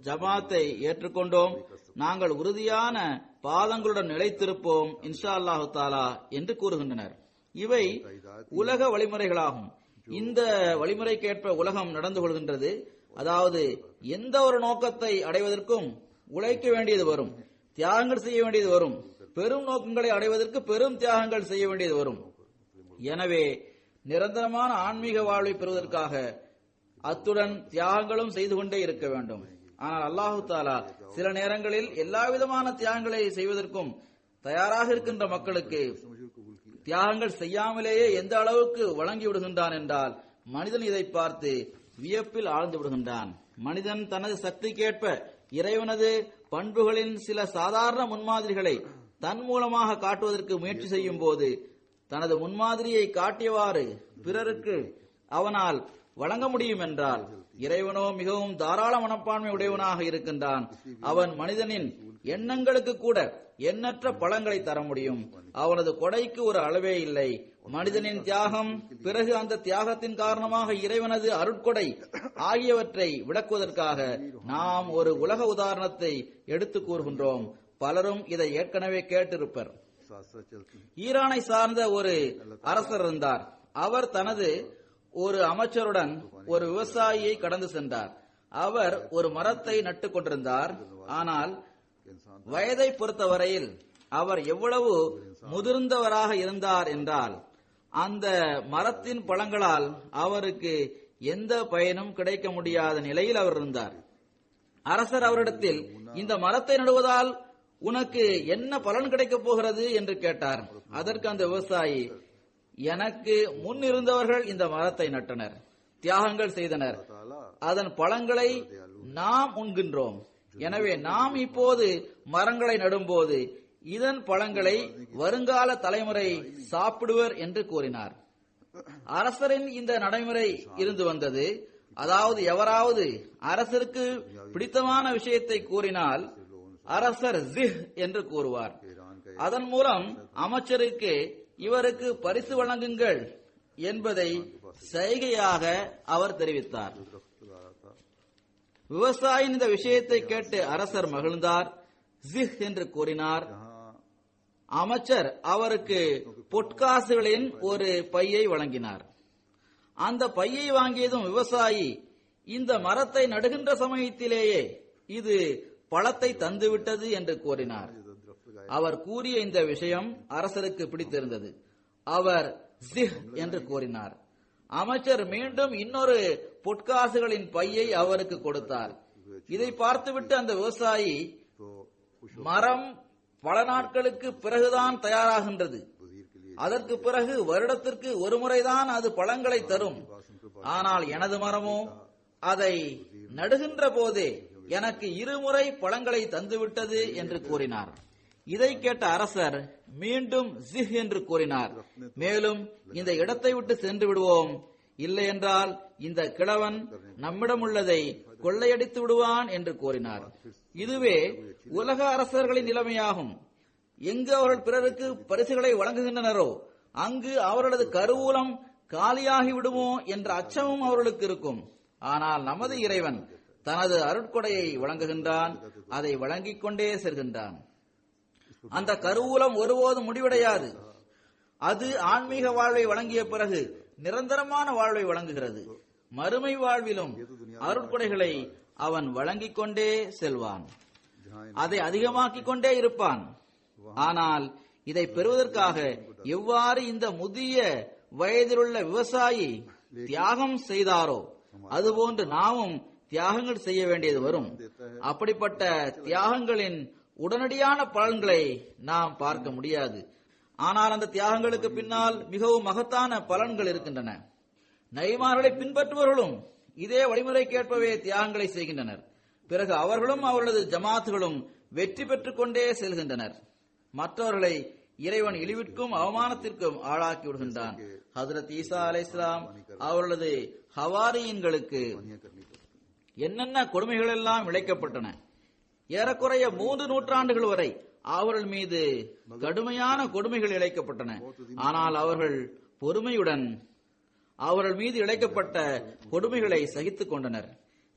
ஜமாத்தை ஏற்றுக்கொண்டோம், நாங்கள் உறுதியான பாதங்களுடன் நிலைத்திருப்போம் இன்ஷா அல்லாஹு தாலா என்று கூறுகின்றனர். இவை உலக வழிமுறைகளாகும். இந்த வழிமுறைக்கேற்ப உலகம் நடந்து கொள்கின்றது. அதாவது எந்த ஒரு நோக்கத்தை அடைவதற்கும் உழைக்க வேண்டியது வரும், தியாகங்கள் செய்ய வேண்டியது வரும். பெரும் நோக்கங்களை அடைவதற்கு பெரும் தியாகங்கள் செய்ய வேண்டியது வரும். எனவே நிரந்தரமான ஆன்மீக வாழ்வை பெறுவதற்காக அத்துடன் தியாகங்களும் செய்து கொண்டே இருக்க வேண்டும். ஆனால் அல்லாஹு தாலா சில நேரங்களில் எல்லா விதமான தியாகங்களை செய்வதற்கும் தயாராக இருக்கின்ற மக்களுக்கு தியாகங்கள் செய்யாமலேயே எந்த அளவுக்கு வழங்கி விடுகின்றான் என்றால் மனிதன் இதை பார்த்து வியப்பில் ஆழ்ந்து விடுகின்றான். மனிதன் தனது சக்திக்கேற்ப இறைவனது பண்புகளின் சில சாதாரண முன்மாதிரிகளை தன் மூலமாக காட்டுவதற்கு முயற்சி செய்யும் போது தனது முன்மாதிரியை காட்டியவாறு பிறருக்கு அவனால் வழங்க முடியும் என்றால் இறைவனோ மிகவும் தாராள மனப்பான்மை உடையவனாக இருக்கின்றான். அவன் மனிதனின் எண்ணங்களுக்கு கூட எண்ணற்ற பலன்களை தர முடியும். அவனது கொடைக்கு ஒரு அளவே இல்லை. மனிதனின் தியாகம், பிறகு அந்த தியாகத்தின் காரணமாக இறைவனது அருட்கொடை ஆகியவற்றை விளக்குவதற்காக நாம் ஒரு உலக உதாரணத்தை எடுத்து கூறுகின்றோம். பலரும் இதை ஏற்கனவே கேட்டிருப்பர். ஈரானை சார்ந்த ஒரு அரசர் இருந்தார். அவர் தனது ஒரு அமைச்சருடன் ஒரு விவசாயியை கடந்து சென்றார். அவர் ஒரு மரத்தை நட்டுக் கொண்டிருந்தார். ஆனால் வயதை பொறுத்தவரையில் அவர் எவ்வளவு முதிர்ந்தவராக இருந்தார் என்றால் அந்த மரத்தின் பழங்களால் அவருக்கு எந்த பயனும் கிடைக்க முடியாத நிலையில் அவர் இருந்தார். அரசர் அவரிடத்தில் இந்த மரத்தை நடுவதால் உனக்கு என்ன பலன் கிடைக்கப் போகிறது என்று கேட்டார். அதற்கு அந்த விவசாயி, எனக்கு முன் இருந்தவர்கள் இந்த மரத்தை நட்டனர், தியாகங்கள் செய்தனர், அதன் பழங்களை நாம் உண்கின்றோம். எனவே நாம் இப்போது மரங்களை நடும்போது இதன் பழங்களை வருங்கால தலைமுறை சாப்பிடுவர் என்று கூறினார். அரசரின் இந்த நடைமுறை இருந்து வந்தது. அதாவது எவராவது அரசருக்கு பிடித்தமான விஷயத்தை கூறினால் அரசர் ஜிஹ் என்று கூறுவார். அதன் மூலம் அமைச்சருக்கு இவருக்கு பரிசு வழங்குங்கள் என்பதை சைகையாக அவர் தெரிவித்தார். விவசாயியின் இந்த விஷயத்தை கேட்டு அரசர் மகிழ்ந்தார், ஜிஹ் என்று கூறினார். அமைச்சர் அவருக்கு பொற்காசுகளின் ஒரு பையை வழங்கினார். அந்த பையை வாங்கியதும் விவசாயி, இந்த மரத்தை நடுகின்ற சமயத்திலேயே இது பழத்தை தந்துவிட்டது என்று கூறினார். அவர் கூறிய இந்த விஷயம் அரசருக்கு பிடித்திருந்தது. அவர் ஜிஹ் என்று கூறினார். அமைச்சர் மீண்டும் இன்னொரு பொற்காசுகளின் பையை அவருக்கு கொடுத்தார். இதை பார்த்துவிட்டு அந்த விவசாயி, மரம் பல நாட்களுக்கு பிறகுதான் தயாராகின்றது, அதற்கு பிறகு வருடத்திற்கு ஒரு முறைதான் அது பழங்களை தரும், ஆனால் எனது மரமோ அதை நடுகின்ற போதே எனக்கு இருமுறை பழங்களை தந்துவிட்டது என்று கூறினார். இதை கேட்ட அரசர் மீண்டும் ஜிஹ் என்று கூறினார். மேலும் இந்த இடத்தை விட்டு சென்று விடுவோம், இல்லை என்றால் இந்த கிழவன் நம்மிடம் உள்ளதை கொள்ளையடித்து விடுவான் என்று கூறினார். இதுவே உலக அரசர்களின் நிலைமையாகும். எங்கு அவர்கள் பிறருக்கு பரிசுகளை வழங்குகின்றனரோ அங்கு அவர்களது கருவூலம் காலியாகி விடுமோ என்ற அச்சமும் அவர்களுக்கு இருக்கும். ஆனால் நமது இறைவன் தனது அருட்கொடையை வழங்குகின்றான், அதை வழங்கிக் கொண்டே செல்கின்றான். அந்த கருவூலம் ஒருபோதும் முடிவடையாது. அது ஆன்மீக வாழ்வை வழங்கிய பிறகு நிரந்தரமான வாழ்வை வழங்குகிறது. மறுமை வாழ்விலும் அருட்கொடைகளை அவன் வழங்கிக் கொண்டே செல்வான், அதை அதிகமாக்கிக் கொண்டே இருப்பான். ஆனால் இதை பெறுவதற்காக எவ்வாறு இந்த முதிய வயதிலுள்ள விவசாயி தியாகம் செய்தாரோ அதுபோன்று நாமும் தியாகங்கள் செய்ய வேண்டியது வரும். அப்படிப்பட்ட தியாகங்களின் உடனடியான பலன்களை நாம் பார்க்க முடியாது. ஆனால் அந்த தியாகங்களுக்கு பின்னால் மிகவும் மகத்தான பலன்கள் இருக்கின்றன. நபிமார்களை பின்பற்றுபவர்களும் இதே வழிமுறைக்கேற்பவே தியாகங்களை செய்கின்றனர். பிறகு அவர்களும் அவர்களது ஜமாத்துகளும் வெற்றி பெற்றுக் கொண்டே செல்கின்றனர். மற்றவர்களை இறைவன் இழிவிற்கும் அவமானத்திற்கும் ஆளாக்கி விடுகின்றான். ஹஜ்ரத் ஈசா அலைஹிஸ்ஸலாம் அவர்களது ஹவாரியின்களுக்கு என்னென்ன கொடுமைகள் எல்லாம் இழைக்கப்பட்டன. ஏறக்குறைய 3 நூற்றாண்டுகள் வரை அவர்கள் மீது கடுமையான கொடுமைகள் இழைக்கப்பட்டன. ஆனால் அவர்கள் பொறுமையுடன் அவர்கள் மீது இழைக்கப்பட்ட கொடுமைகளை சகித்துக் கொண்டனர்,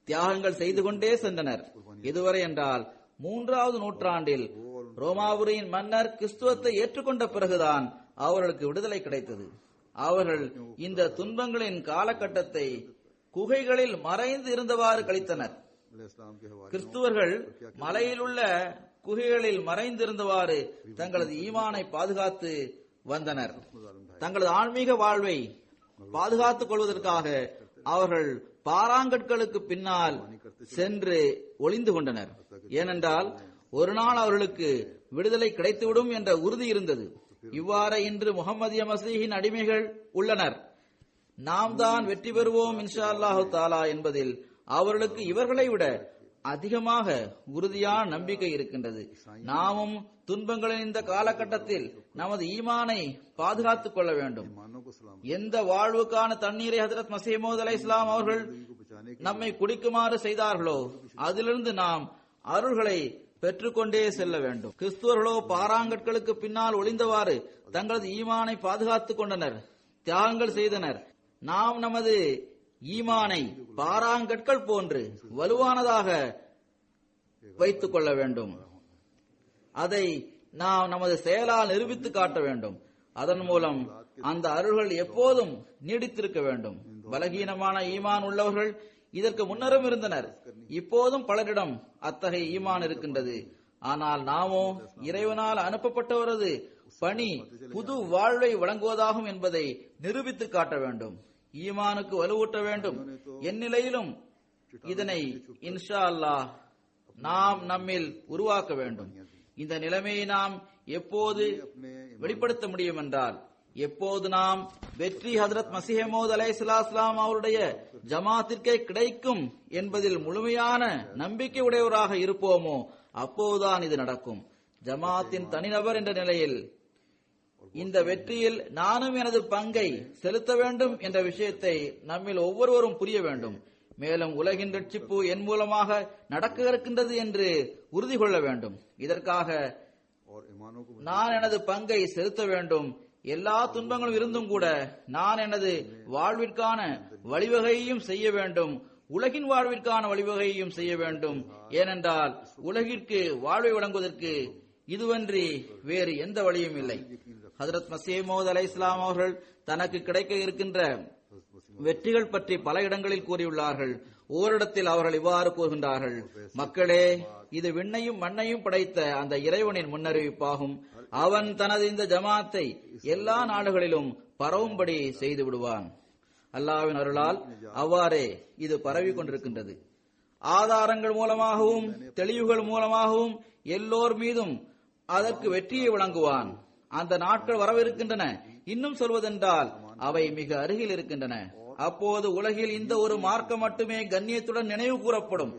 தியாகங்கள் செய்து கொண்டே சென்றனர். இதுவரை என்றால் 3வது நூற்றாண்டில் ரோமாபுரியின் மன்னர் கிறிஸ்துவத்தை ஏற்றுக்கொண்ட பிறகுதான் அவர்களுக்கு விடுதலை கிடைத்தது. அவர்கள் இந்த துன்பங்களின் காலகட்டத்தை குகைகளில் மறைந்து இருந்தவாறு கழித்தனர். கிறிஸ்துவர்கள் மலையில் உள்ள குகைகளில் மறைந்திருந்தவாறு தங்களது ஈமானை பாதுகாத்து வந்தனர். தங்களது ஆன்மீக வாழ்வை பாதுகாத்துக் கொள்வதற்காக அவர்கள் பாறாங்கற்களுக்கு பின்னால் சென்று ஒளிந்து கொண்டனர். ஏனென்றால் ஒரு நாள் அவர்களுக்கு விடுதலை கிடைத்துவிடும் என்ற உறுதி இருந்தது. இவ்வாறு இன்று முஹம்மதிய மசீஹின் அடிமைகள் உள்ளனர். நாம் தான் வெற்றி பெறுவோம் இன்ஷா அல்லாஹு தாலா என்பதில் அவர்களுக்கு இவர்களை விட அதிகமாக உறுதியான நம்பிக்கை இருக்கின்றது. நாமும் துன்பங்களின் இந்த காலகட்டத்தில் நமது ஈமானை பாதுகாத்துக் கொள்ள வேண்டும். எந்த வாழ்வுக்கான தண்ணீரை ஹஜ்ரத் மஸீஹ் மவ்ஊத் அலைஹிஸ்ஸலாம் அவர்கள் நம்மை குடிக்குமாறு செய்தார்களோ அதிலிருந்து நாம் அருள்களை பெற்றுக்கொண்டே செல்ல வேண்டும். கிறிஸ்துவர்களோ பாறாங்கற்களுக்கு பின்னால் ஒளிந்தவாறு தங்களது ஈமானை பாதுகாத்துக் கொண்டனர், தியாகங்கள் செய்தனர். நாம் நமது ஈமானை பாறாங்கற்கள் போன்று வலுவானதாக வைத்துக் கொள்ள வேண்டும். அதை நாம் நமது செயலால் நிரூபித்து காட்ட வேண்டும். அதன் மூலம் அந்த அருள்கள் எப்போதும் நீடித்திருக்க வேண்டும். பலகீனமான ஈமான் உள்ளவர்கள் இதற்கு முன்னரும் இருந்தனர். இப்போதும் பலரிடம் அத்தகைய ஈமான் இருக்கின்றது. ஆனால் நாமோ இறைவனால் அனுப்பப்பட்டவரது பணி புது வாழ்வை வழங்குவதாகும் என்பதை நிரூபித்து காட்ட வேண்டும். ஈமானுக்கு வலுவூட்ட வேண்டும். எந்நிலையிலும் இதனை இன்ஷா அல்லாஹ் நாம் நம்மில் உருவாக்க வேண்டும். இந்த நிலைமையை நாம் எப்போது வெளிப்படுத்த முடியும் என்றால், எப்போது நாம் வெற்றி ஹஜ்ரத் மஸீஹ் மவ்ஊத் அலைஹிஸ்ஸலாம் அவருடைய ஜமாத்திற்கே கிடைக்கும் என்பதில் முழுமையான நம்பிக்கை உடையவராக இருப்போமோ அப்போதுதான் இது நடக்கும். ஜமாத்தின் தனிநபர் என்ற நிலையில் இந்த வெற்றியில் நானும் எனது பங்கை செலுத்த வேண்டும் என்ற விஷயத்தை நம்மில் ஒவ்வொருவரும் புரிய வேண்டும். மேலும் உலகின் ரட்சிப்பு என் மூலமாக நடக்க இருக்கின்றது என்று உறுதி கொள்ள வேண்டும். இதற்காக நான் எனது பங்கை செலுத்த வேண்டும். எல்லா துன்பங்களும் இருந்தும் கூட நான் எனது வாழ்விற்கான வழிவகையையும் செய்ய வேண்டும், உலகின் வாழ்விற்கான வழிவகையையும் செய்ய வேண்டும். ஏனென்றால் உலகிற்கு வாழ்வை வழங்குவதற்கு இதுவன்றி வேறு எந்த வழியும் இல்லை. ஹஜ்ரத் மஸீஹ் மவ்ஊத் அலைஹிஸ்ஸலாம் அவர்கள் தனக்கு கிடைக்க இருக்கின்ற வெற்றிகள் பற்றி பல இடங்களில் கூறியுள்ளார்கள். ஓரிடத்தில் அவர்கள் இவ்வாறு கூறுகின்றார்கள்: மக்களே, இது விண்ணையும் மண்ணையும் படைத்த அந்த இறைவனின் முன்னறிவிப்பாகும். அவன் தனது இந்த ஜமாத்தை எல்லா நாடுகளிலும் பரவும்படி செய்து விடுவான். அல்லாஹ்வின் அருளால் அவ்வாறே இது பரவி கொண்டிருக்கின்றது. ஆதாரங்கள் மூலமாகவும் தெளிவுகள் மூலமாகவும் எல்லோர் மீதும் அதற்கு வெற்றியை வழங்குவான். அந்த நாட்கள் வரவிருக்கின்றன. இன்னும் சொல்வதென்றால் அவை மிக அருகில் இருக்கின்றன. அப்போது உலகில் இந்த ஒரு மார்க்கம் மட்டுமே கண்ணியத்துடன் நினைவு கூறப்படும்.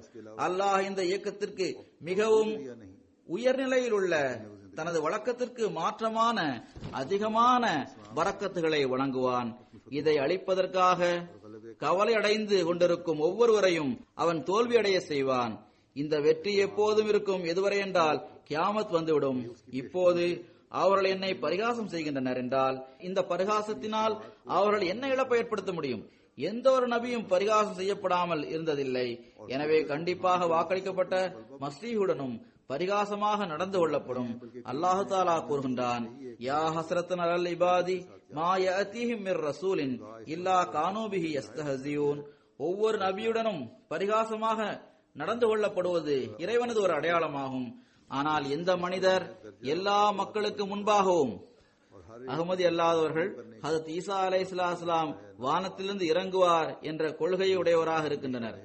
அல்லாஹ் இந்த இயக்கத்திற்கு மிகவும் உயர்நிலையில் உள்ள தனது வழக்கத்திற்கு மாற்றமான அதிகமான பரக்கத்துகளை வழங்குவான். இதை அளிப்பதற்காக கவலை அடைந்து கொண்டிருக்கும் ஒவ்வொருவரையும் அவன் தோல்வி அடைய செய்வான். இந்த வெற்றி எப்போதும் இருக்கும். எதுவரை என்றால் கியாமத் வந்துவிடும். இப்போது அவர்கள் என்னை பரிகாசம் செய்கின்றனர் என்றால் இந்த பரிகாசத்தினால் அவர்கள் என்ன இழப்பை ஏற்படுத்த முடியும்? எந்த ஒரு நபியும் பரிகாசம் செய்யப்படாமல் இருந்ததில்லை. எனவே கண்டிப்பாக வாக்களிக்கப்பட்ட மஸீஹுடனும் பரிகாசமாக நடந்து கொள்ளப்படும். அல்லாஹு தஆலா கூறுகின்றான்: யா ஹஸ்ரத்தன் அலல் இபாதி மா யஅதீஹிம் மிர் ரசூலின் இல்லா கானூ பிஹி யஸ்தஹ்ஸியூன். ஒவ்வொரு நபியுடனும் பரிகாசமாக நடந்து கொள்ளப்படுவது இறைவனது ஒரு அடையாளமாகும். ஆனால் எந்த மனிதர் எல்லா மக்களுக்கு முன்பாகவும் அகமதி அல்லாதவர்கள் ஹஜ்ரத் ஈசா அலைஹிஸ்ஸலாம் வானத்திலிருந்து இறங்குவார் என்ற கொள்கையை உடையவராக இருக்கின்றனர்.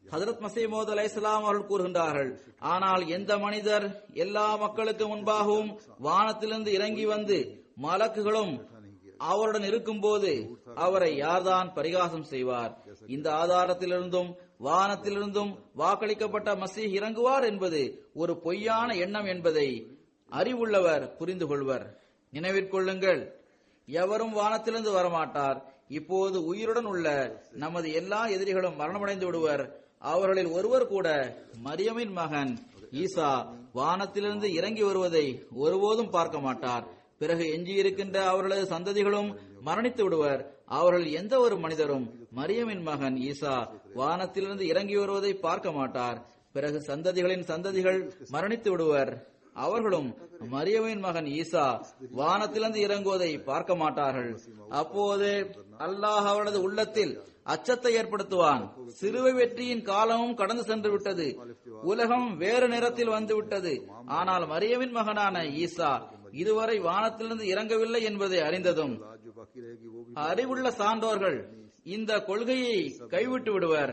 ஹஜ்ரத் மஸீஹ் மவ்ஊத் அலைஹிஸ்ஸலாம் அவர்கள் கூறுகின்றார்கள்: ஆனால் எந்த மனிதர் எல்லா மக்களுக்கு முன்பாகவும் வானத்திலிருந்து இறங்கி வந்து மலக்குகளும் அவருடன் இருக்கும் போது அவரை யார்தான் பரிகாசம் செய்வார்? இந்த ஆதாரத்திலிருந்தும் வானத்திலிருந்தும் வாக்களிக்கப்பட்ட மஸீஹ் இறங்குவார் என்பது ஒரு பொய்யான எண்ணம் என்பதை அறிவுள்ளவர் புரிந்து கொள்வர். நினைவிற்கொள்ளுங்கள், எவரும் வானத்திலிருந்து வரமாட்டார். இப்போது உயிருடன் உள்ள நமது எல்லா எதிரிகளும் மரணமடைந்து விடுவர். அவர்களில் ஒருவர் கூட மரியமின் மகன் ஈசா வானத்திலிருந்து இறங்கி வருவதை ஒருபோதும் பார்க்க மாட்டார். பிறகு எஞ்சியிருக்கின்ற அவர்களது சந்ததிகளும் மரணித்து விடுவர். அவர்கள் எந்த ஒரு மனிதரும் மரியமின் மகன் ஈசா வானத்திலிருந்து இறங்கி வருவதை பார்க்க மாட்டார். பிறகு சந்ததிகளின் சந்ததிகள் மரணித்து விடுவர். அவர்களும் மரியமின் மகன் ஈசா வானத்திலிருந்து இறங்குவதை பார்க்க மாட்டார்கள். அப்போது அல்லாஹ் அவரது உள்ளத்தில் அச்சத்தை ஏற்படுத்துவான். சிறுவை வெற்றியின் காலமும் கடந்து சென்று விட்டது. உலகம் வேறு நேரத்தில் வந்து விட்டது. ஆனால் மரியமின் மகனான ஈசா இதுவரை வானத்திலிருந்து இறங்கவில்லை என்பதை அறிந்ததும் அறிவுள்ள சான்றோர்கள் இந்த கொள்கையை கைவிட்டு விடுவர்.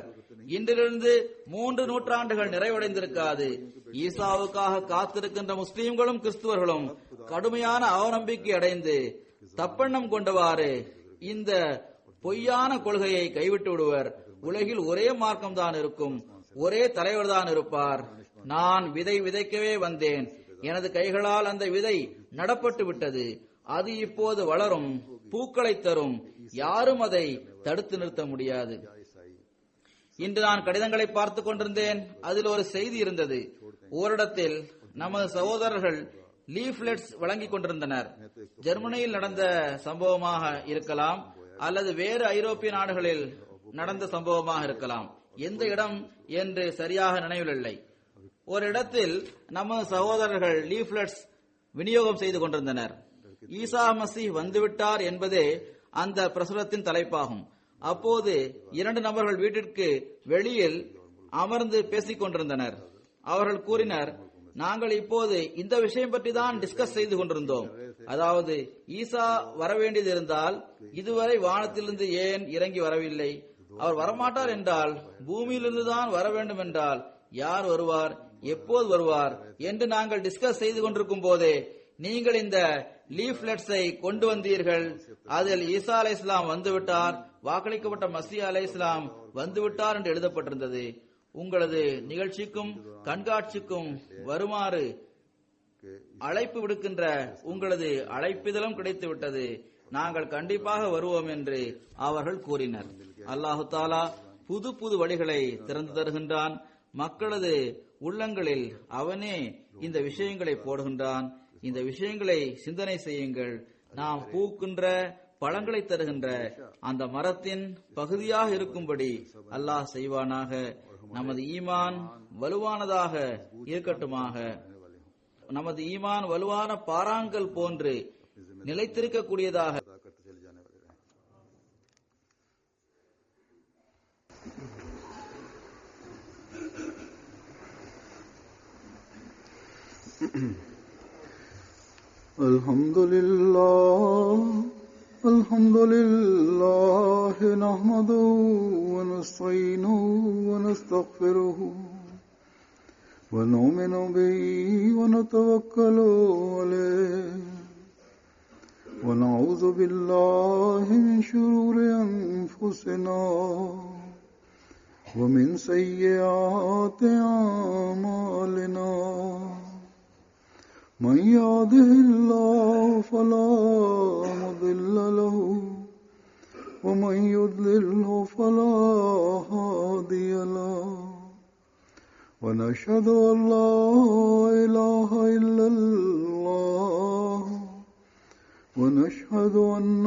இன்றிலிருந்து 3 நூற்றாண்டுகள் நிறைவடைந்திருக்காது. ஈசாவுக்காக காத்திருக்கின்ற முஸ்லிம்களும் கிறிஸ்துவர்களும் கடுமையான அவநம்பிக்கை அடைந்து தப்பெண்ணம் கொண்டவாறு இந்த பொய்யான கொள்கையை கைவிட்டு விடுவர். உலகில் ஒரே மார்க்கம் தான் இருக்கும், ஒரே தலைவர் தான் இருப்பார். நான் விதை விதைக்கவே வந்தேன், எனது கைகளால் அந்த விதை நடப்பட்டு விட்டது. அது இப்போது வளரும், பூக்களை தரும். யாரும் அதை தடுத்து நிறுத்த முடியாது. இன்று நான் கடிதங்களை பார்த்துக் கொண்டிருந்தேன். அதில் ஒரு செய்தி இருந்தது. ஓரிடத்தில் நமது சகோதரர்கள் லீஃப்லெட்ஸ் வழங்கிக் கொண்டிருந்தனர். ஜெர்மனியில் நடந்த சம்பவமாக இருக்கலாம், அல்லது வேறு ஐரோப்பிய நாடுகளில் நடந்த சம்பவமாக இருக்கலாம். எந்த இடம் என்று சரியாக நினைவில் இல்லை. ஒரு இடத்தில் நமது சகோதரர்கள் லீஃப்லெட்ஸ் விநியோகம் செய்து கொண்டிருந்தனர். ஈசா மசீஹ் வந்துவிட்டார் என்பதே அந்த பிரசுரத்தின் தலைப்பாகும். அப்போது 2 நபர்கள் வீட்டிற்கு வெளியில் அமர்ந்து பேசிக் கொண்டிருந்தனர். அவர்கள் கூறினர், நாங்கள் இப்போது இந்த விஷயம் பற்றி தான் டிஸ்கஸ் செய்து கொண்டிருந்தோம். அதாவது ஈசா வரவேண்டியது இருந்தால் இதுவரை வானத்திலிருந்து ஏன் இறங்கி வரவில்லை? அவர் வரமாட்டார் என்றால் பூமியிலிருந்து தான் வர வேண்டும் என்றால் யார் வருவார், எப்போது வருவார் என்று நாங்கள் டிஸ்கஸ் செய்து கொண்டிருக்கும் போதே நீங்கள் இந்த லீஃப்லெட்ஸை கொண்டு வந்தீர்கள். அதில் ஈசா அலை இஸ்லாம் வந்துவிட்டார், வாக்களிக்கப்பட்ட மசீஹ் அலை இஸ்லாம் வந்துவிட்டார் என்று எழுதப்பட்டிருந்தது. உங்களது நிகழ்ச்சிக்கும் கண்காட்சிக்கும் வருமாறு அழைப்பு விடுக்கின்ற உங்களது அழைப்பிதழும் கிடைத்து விட்டது. நாங்கள் கண்டிப்பாக வருவோம் என்று அவர்கள் கூறினர். அல்லாஹு தாலா புது புது வழிகளை திறந்து தருகின்றான். மக்களது உள்ளங்களில் அவனே இந்த விஷயங்களை போடுகின்றான். இந்த விஷயங்களை சிந்தனை செய்யுங்கள். நாம் பூக்கின்ற பழங்களை தருகின்ற அந்த மரத்தின் பகுதியாக இருக்கும்படி அல்லாஹ் செய்வானாக. நமது ஈமான் வலுவானதாக இருக்கட்டுமாக. நமது ஈமான் வலுவான பாறாங்கல் போன்று நிலைத்திருக்கக்கூடியதாக. Alhamdulillah nahmaduhu wa nasta'inuhu wa nastaghfiruhu wa nu'minu bihi wa natawakkalu alayhi wa na'udhu billahi min shururi anfusina wa min sayyiati a'malina. من يهده الله فلا مضل له ومن يضلله فلا هادي له ونشهد أن لا إله إلا الله ونشهد أن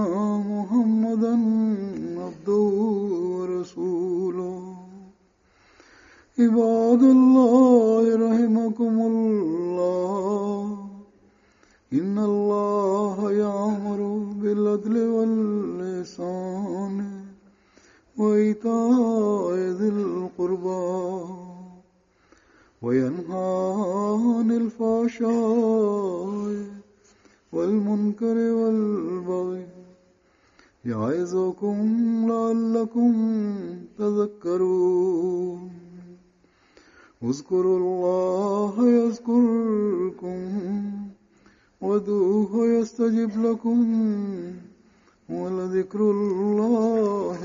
محمدا عبده ورسوله. عباد الله رحمكم الله إن الله يأمر بالعدل والإحسان وإيتاء ذي القربى وينهى عن الفحشاء والمنكر والبغي يعظكم لعلكم تذكرون. اذكروا الله يذكركم وادعوه يستجب لكم ولذكر الله